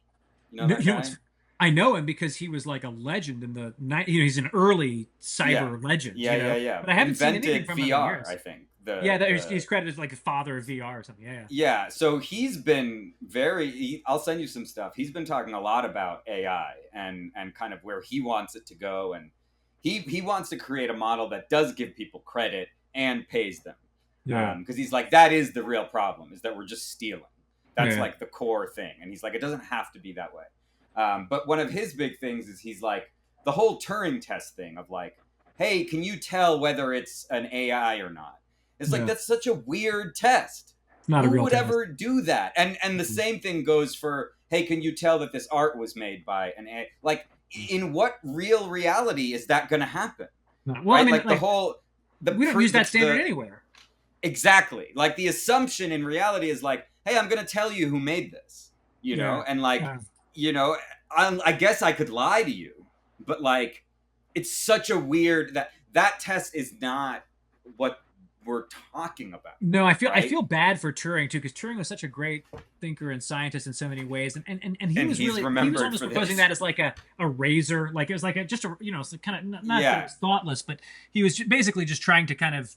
You know No, that you know guy? what's I know him because he was like a legend in the night. You know, he's an early Yeah, cyber legend. yeah, You yeah, know, yeah. but I haven't seen anything Invented from him in VR, I years. think. Yeah, The he's credited as like the father of VR or something. Yeah, Yeah, so he's been I'll send you some stuff. He's been talking a lot about AI and kind of where he wants it to go, and he wants to create a model that does give people credit and pays them, yeah, because he's like, that is the real problem, is that we're just stealing. That's yeah, like the core thing, and he's like, it doesn't have to be that way. But one of his big things is he's like, the whole Turing test thing of like, hey, can you tell whether it's an AI or not? It's like, yeah. that's such a weird test. It's not a Who real would test. ever do that? And the same thing goes for, hey, can you tell that this art was made by an AI? Like, in what real reality is that going to happen? No. Well, I Right? mean, Like the like whole we don't use that standard anywhere. exactly, like the assumption in reality is like, hey, I'm going to tell you who made this, Yeah, and like, yeah. you know, I guess I could lie to you, but like, it's such a weird that test is not what we're talking about, No, I right? feel bad for Turing too, because Turing was such a great thinker and scientist in so many ways, and And he's he was remembered almost for proposing this. that as like a razor, like it was like a just a, you know, kind of, not that it Yeah, was thoughtless, but he was basically just trying to kind of,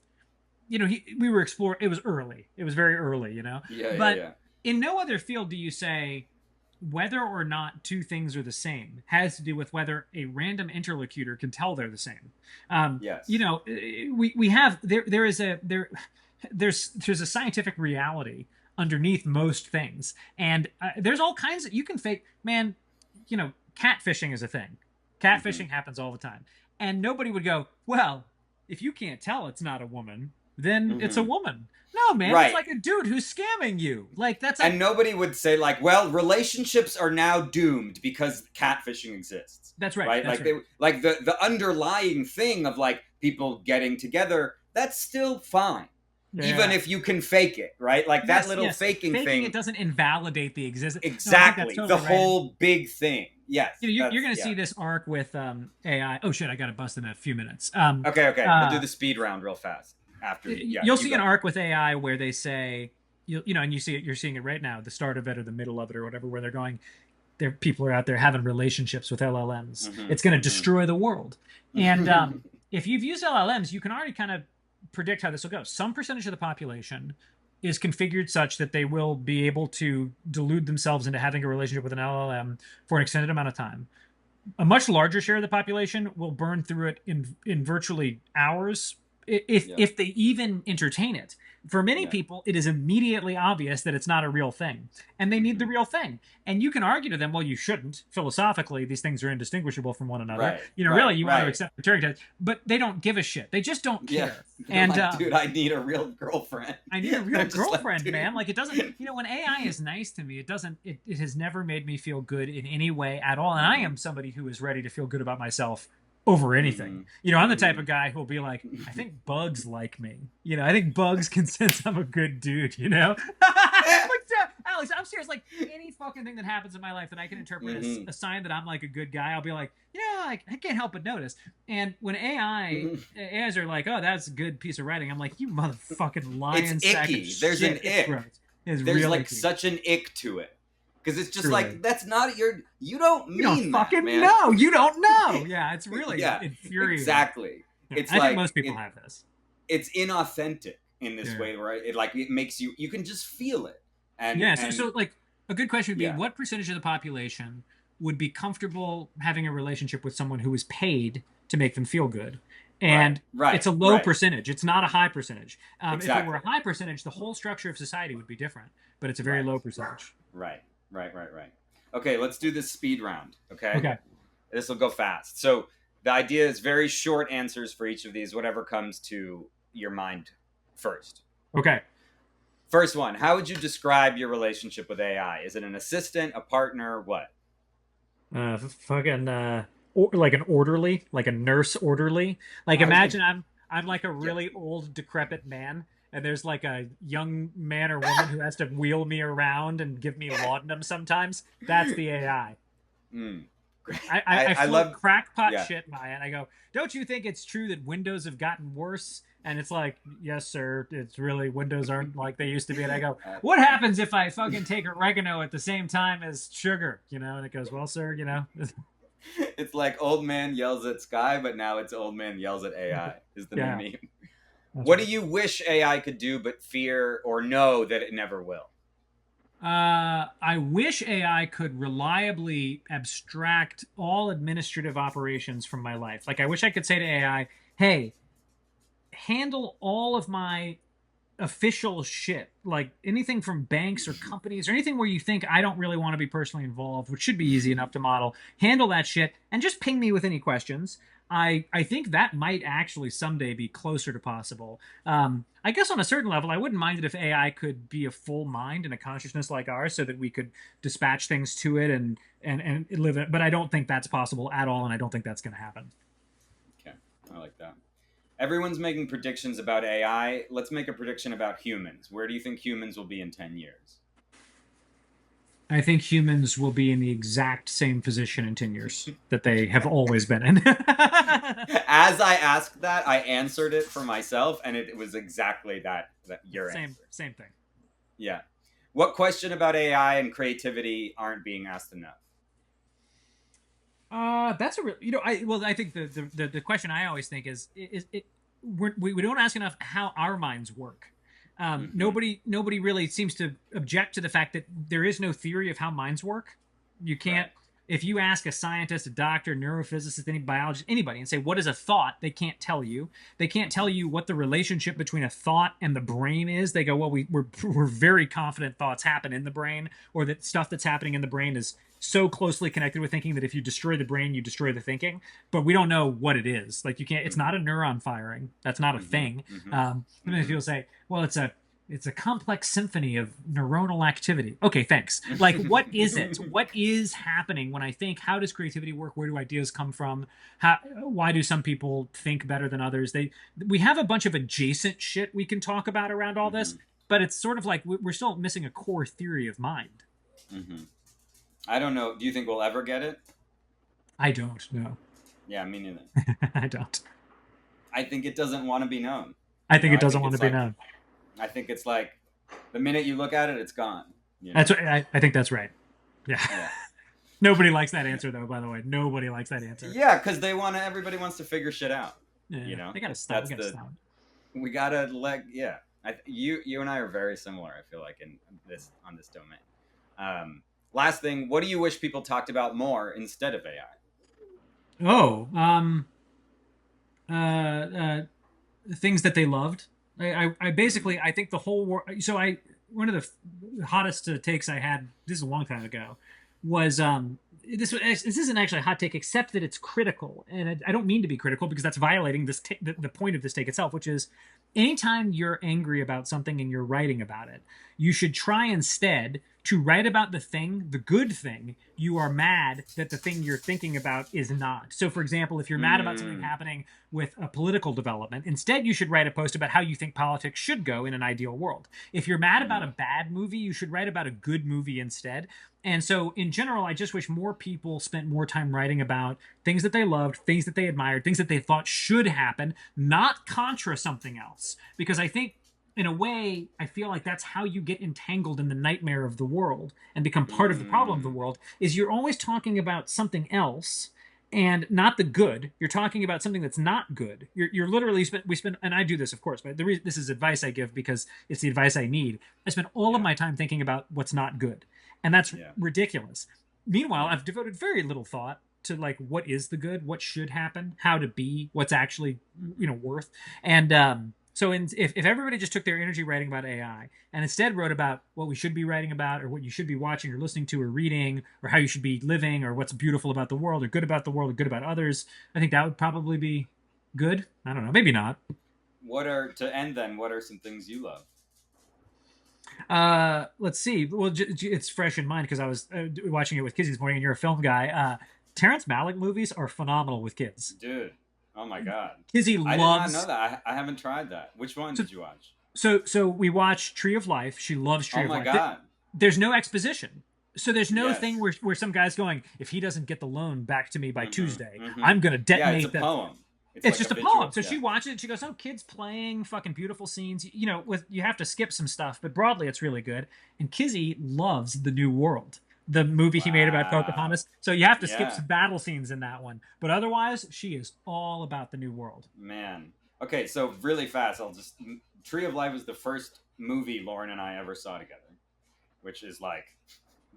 you know, we were exploring. It was early. It was very early, you know. yeah, yeah, But yeah. in no other field do you say whether or not two things are the same has to do with whether a random interlocutor can tell they're the same. You Yes. know, we have there is a there's a scientific reality underneath most things, and there's all kinds of you can fake, man. You know, catfishing is a thing. Mm-hmm. Catfishing happens all the time, and nobody would go, well, if you can't tell it's not a woman, then it's a Mm-hmm. woman. No, man, it's Right. like a dude who's scamming you. Like that's like And nobody would say like, well, relationships are now doomed because catfishing exists. that's right. Right? That's Like right. they like the underlying thing of like people getting together, that's still fine. Even Yeah. if you can fake it, right? Like that Yes, little yes. faking Faking it thing. doesn't invalidate the existence. No, I think that's Exactly. The totally right. And whole big thing. Yes. you know, you're That's going to yeah. see this arc with AI. Oh shit, I got to bust in a few minutes. Okay, okay. We'll do Uh, the speed round real fast after yeah, you'll you see an go. arc with AI where they say, you know, and you see it, you're seeing it right now, the start of it or the middle of it or whatever, where they're going, there people are out there having relationships with LLMs. It's going to Mm-hmm. destroy the world. And Mm-hmm. if you've used LLMs, you can already kind of predict how this will go. Some percentage of the population is configured such that they will be able to delude themselves into having a relationship with an LLM for an extended amount of time. a much larger share of the population will burn through it in virtually hours Yeah. if they even entertain it. For many Yeah. people, it is immediately obvious that it's not a real thing, and they need the Hmm. real thing. And you can argue to them, well, you shouldn't. Philosophically, these things are indistinguishable from one another. Right. You know, really, Right. you want to Right. accept the Turing test, but they don't give a shit. They just don't Yeah. care. They're And like, dude, I need a real girlfriend. I need a real They're just like, girlfriend, man. dude. Like it doesn't, when AI is nice to me, it has never made me feel good in any way at all. And I Hmm. am somebody who is ready to feel good about myself over anything. Hmm. I'm the type Hmm. of guy who'll be like, I think bugs like me. I think bugs can sense I'm a good dude. Like, Alex, I'm serious. Like any fucking thing that happens in my life that I can interpret as Hmm. a sign that I'm like a good guy, I'll be like, like I can't help but notice. And when AIs are like, oh, that's a good piece of writing, I'm like, you motherfucking It's lion sack of icky. There's an shit. It's ick. gross. It's There's real like icky. such an ick to it. Because it's just Truly. like, that's not your, you don't You don't mean that, fucking man. know. You don't know. Yeah, it's really Yeah, infuriating. exactly. Yeah, It's I think like, most people have this. it's inauthentic in this Yeah. way where it makes you can just feel it. And, Yeah. So and like a good question would be, yeah, what percentage of the population would be comfortable having a relationship with someone who is paid to make them feel good? right, And right, it's a low right. percentage. It's not a high percentage. If it were Exactly. a high percentage, the whole structure of society would be different. But it's a very Right, low percentage. right, right. Okay, let's do this speed round. Okay. Okay. This will go fast. So the idea is very short answers for each of these, whatever comes to your mind first. Okay. First one, how would you describe your relationship with AI? Is it an assistant, a partner, what? Fucking like an orderly, like a nurse orderly. Like I was gonna, imagine I'm like a yeah. really old decrepit man, and there's like a young man or woman who has to wheel me around and give me laudanum sometimes. That's the AI. Mm, great. I I float love, crackpot yeah. shit by it. I go, don't you think it's true that Windows have gotten worse? And it's like, yes, sir. It's really Windows aren't like they used to be. And I go, Uh, what happens if I fucking take oregano at the same time as sugar? And it goes, well, sir, it's like old man yells at sky, but now it's old man yells at AI is the new yeah, meme. that's What do right. you wish AI could do but fear or know that it never will? I wish AI could reliably abstract all administrative operations from my life. Like, I wish I could say to AI, hey, handle all of my official shit, like anything from banks or companies or anything where you think I don't really want to be personally involved, which should be easy enough to model. Handle that shit and just ping me with any questions. I think that might actually someday be closer to possible. I guess on a certain level, I wouldn't mind it if AI could be a full mind and a consciousness like ours, so that we could dispatch things to it and live it. But I don't think that's possible at all, and I don't think that's going to happen. Okay, I like that. Everyone's making predictions about AI. Let's make a prediction about humans. Where do you think humans will be in 10 years? I think humans will be in the exact same position in 10 years that they have always been in. As I asked that, I answered it for myself, and it was exactly that your same answer. same thing. Yeah. What question about AI and creativity aren't being asked enough? That's a real, I think the question I always think is it we don't ask enough how our minds work. Mm-hmm. Nobody really seems to object to the fact that there is no theory of how minds work. You can't, Right. if you ask a scientist, a doctor, neurophysicist, any biologist, anybody, and say what is a thought, they can't tell you. They can't tell you what the relationship between a thought and the brain is. They go, well, we're very confident thoughts happen in the brain, or that stuff that's happening in the brain is so closely connected with thinking that if you destroy the brain, you destroy the thinking. But we don't know what it is. Like you can't. It's not Mm-hmm. a neuron firing. That's not a Mm-hmm. thing. Mm-hmm. And then Mm-hmm. people say, well, it's a complex symphony of neuronal activity. Okay, thanks. Like, what is it? What is happening when I think? How does creativity work? Where do ideas come from? Why do some people think better than others? We have a bunch of adjacent shit we can talk about around all Mm-hmm. this, but it's sort of like we're still missing a core theory of mind. Mm-hmm. I don't know. Do you think we'll ever get it? I don't know. Yeah, me neither. I don't. I think it doesn't want to be known. I think it I doesn't think want to it's be like known. I think it's like the minute you look at it, it's gone. You That's know? what, I think that's right. Yeah. Yeah. Nobody likes that answer, though. By the way, nobody likes that answer. Yeah, because they want to. Everybody wants to figure shit out. You Yeah, know, they gotta stop. We that's gotta the stop. we gotta let. Yeah, you and I are very similar. I feel like in this on this domain. Last thing, what do you wish people talked about more instead of AI? Oh, uh, uh, things that they loved. I Mm. basically I think the whole world. So I one of the hottest takes I had, this is a long time ago, was this isn't actually a hot take except that it's critical, and I don't mean to be critical because that's violating the point of this take itself, which is anytime you're angry about something and you're writing about it, you should try instead to write about the good thing you are mad that the thing you're thinking about is not. So, for example, if you're mad about something Mm. happening with a political development, instead you should write a post about how you think politics should go in an ideal world. If you're mad about a Mm. bad movie, you should write about a good movie instead. And so, in general, I just wish more people spent more time writing about things that they loved, things that they admired, things that they thought should happen, not contra something else. Because I think in a way, I feel like that's how you get entangled in the nightmare of the world and become part of the problem of the Mm. world, is you're always talking about something else and not the good. You're talking about something that's not good. You're literally we spend, and I do this, of course, but this is advice I give because it's the advice I need. I spend all of Yeah. my time thinking about what's not good, and that's Yeah. ridiculous. Meanwhile, Yeah. I've devoted very little thought to like what is the good, what should happen, how to be, what's actually worth. And so if everybody just took their energy writing about AI and instead wrote about what we should be writing about, or what you should be watching or listening to or reading, or how you should be living, or what's beautiful about the world or good about the world or good about others, I think that would probably be good. I don't know, maybe not. What are to end then? What are some things you love? Let's see. Well, it's fresh in mind because I was watching it with kids this morning, and you're a film guy. Terrence Malick movies are phenomenal with kids. Dude, oh my god. Kizzy I did not know loves. that. I haven't tried that. Which one So, did you watch? so we watch Tree of Life. She loves Oh Tree of my Life. god. There's no exposition. So there's no thing Yes. where some guy's going, if he doesn't get the loan back to me by Mm-hmm. Tuesday, Mm-hmm. I'm gonna Yeah, it's a detonate the. poem. It's It's like a just a poem. visual. So Yeah. she watches it. She goes, "Oh, kids playing, fucking beautiful scenes." With you have to skip some stuff, but broadly, it's really good. And Kizzy loves the New World, the movie he made about Wow. Pocahontas. So you have to skip Yeah. some battle scenes in that one, but otherwise, she is all about the New World. Man. Okay, so really fast, I'll just Tree of Life was the first movie Lauren and I ever saw together, which is like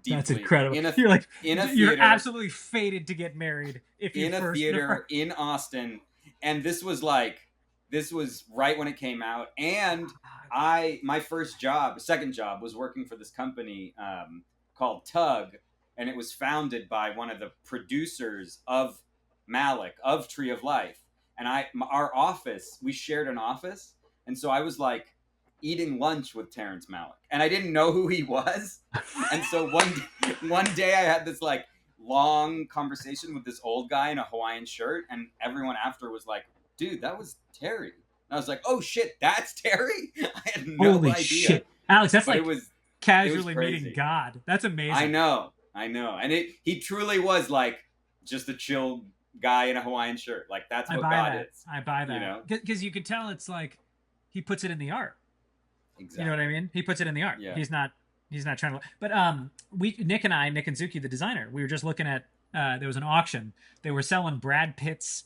That's deeply incredible. in a You're like, in a you're theater absolutely fated to get married if you in a first. theater in Austin, and this was right when it came out, and I my second job was working for this company called Tug, and it was founded by one of the producers of Malik of Tree of Life, and our office we shared an office, and so I was like eating lunch with Terrence Malick, and I didn't know who he was, and so one day I had this like long conversation with this old guy in a Hawaiian shirt, and everyone after was like, "Dude, that was Terry." And I was like, "Oh shit, that's Terry." I had no Holy idea, shit, Alex, that's but like it was casually meeting crazy. God. That's I amazing. know, I know, and he truly was like just a chill guy in a Hawaiian shirt. Like that's I what buy God that. is, I buy you that know? because you could tell it's like he puts it in the art. You know what I Exactly. mean? He puts it in the art. Yeah. He's not trying to. But Nick and Zuki, the designer, we were just looking at. There was an auction. They were selling Brad Pitt's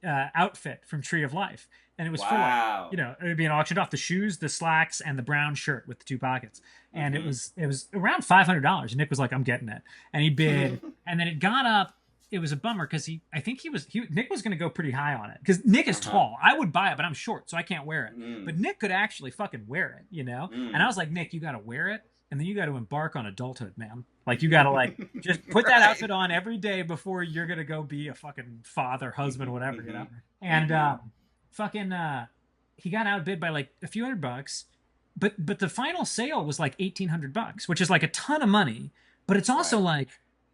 outfit from Tree of Life, and it was for like Wow. it would be auctioned off the shoes, the slacks, and the brown shirt with the two pockets, and it Mm-hmm. was around $500. And Nick was like, "I'm getting it," and he bid, and then it got up. It was a bummer because I think Nick was going to go pretty high on it because Nick is Uh huh. tall. I would buy it, but I'm short, so I can't wear it. Mm. But Nick could actually fucking wear it. And I Mm. was like, Nick, you got to wear it, and then you got to embark on adulthood, man. Like you got to like just put that Right. outfit on every day before you're gonna go be a fucking father, husband, whatever. Mm-hmm. And Mm-hmm. fucking he got outbid by like a few $100, but the final sale was like $1,800, which is like a ton of money. But it's also Right. like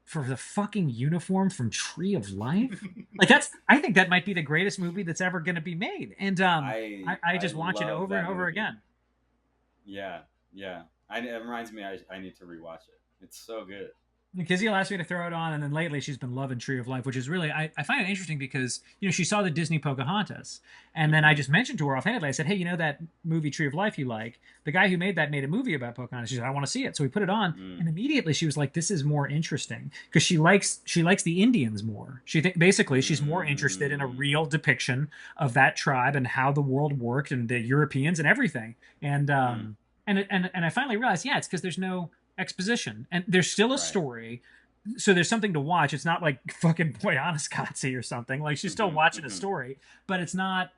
for the fucking uniform from Tree of Life. Like I think that might be the greatest movie that's ever gonna be made. And I I just watch it love over and that over movie. again. Yeah, yeah. It reminds me I need to rewatch it. It's so good. Kizzy asked me to throw it on, and then lately she's been loving Tree of Life, which is really I find it interesting because she saw the Disney Pocahontas, and then I Mm-hmm. just mentioned to her offhandedly. I said, "Hey, you know that movie Tree of Life you like? The guy who made that made a movie about Pocahontas." She said, "I want to see it," so we put it on, Mm. and immediately she was like, "This is more interesting," because she likes the Indians more. Basically she's more interested in a Mm. real depiction of that tribe and how the world worked and the Europeans and everything, and Mm-hmm. and I finally realized, yeah, it's because there's no exposition and there's still a Right. story. so there's something to watch. It's not like fucking Boyanisqatsi or something. Like she's still watching a Hmm. story, but it's not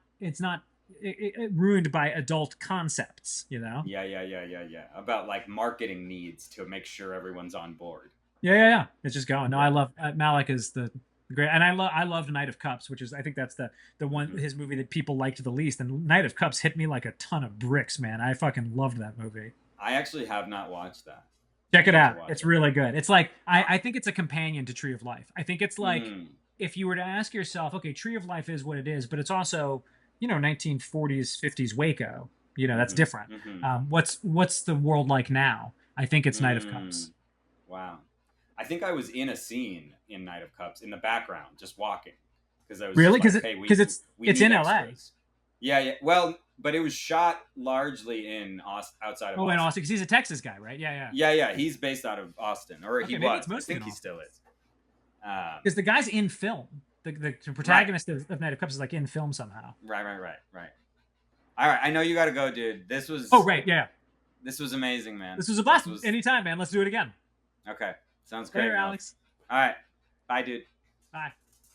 ruined by adult concepts, you know? Yeah. About like marketing needs to make sure everyone's on board. Yeah. It's just going. No, I Yeah. love Malik is the great, and I loved Knight of Cups, which is I think that's the one Hmm. his movie that people liked the least. And Knight of Cups hit me like a ton of bricks, man. I fucking loved that movie. I actually have not watched that. I Check it need to out. watch It's it. really good. It's like Uh, I think it's a companion to Tree of Life. I think it's like mm, if you were to ask yourself, okay, Tree of Life is what it is, but it's also 1940s 50s Waco. That's hmm different. hmm What's the world like now? I think it's Knight of mm, Cups. wow. I think I was in a scene in Night of Cups in the background, just walking, because I was Really? just Because like, it "Hey, because we it's need in L.A. extras." Yeah. Well, but it was shot largely in outside of Oh, and Austin. Austin, because he's a Texas guy, right? Yeah. Yeah. He's based out of Austin, or he Okay, maybe it's was. I mostly in think he Austin. still is. Because the guy's in film. The Right. protagonist of Knight of Cups is like in film somehow. Right. All right. I know you got to go, dude. Oh, right, yeah. This was amazing, man. This was a blast. This was Anytime, man. Let's do it again. okay. Sounds Later, great, Mel. Alex. All right. Bye, dude. Bye.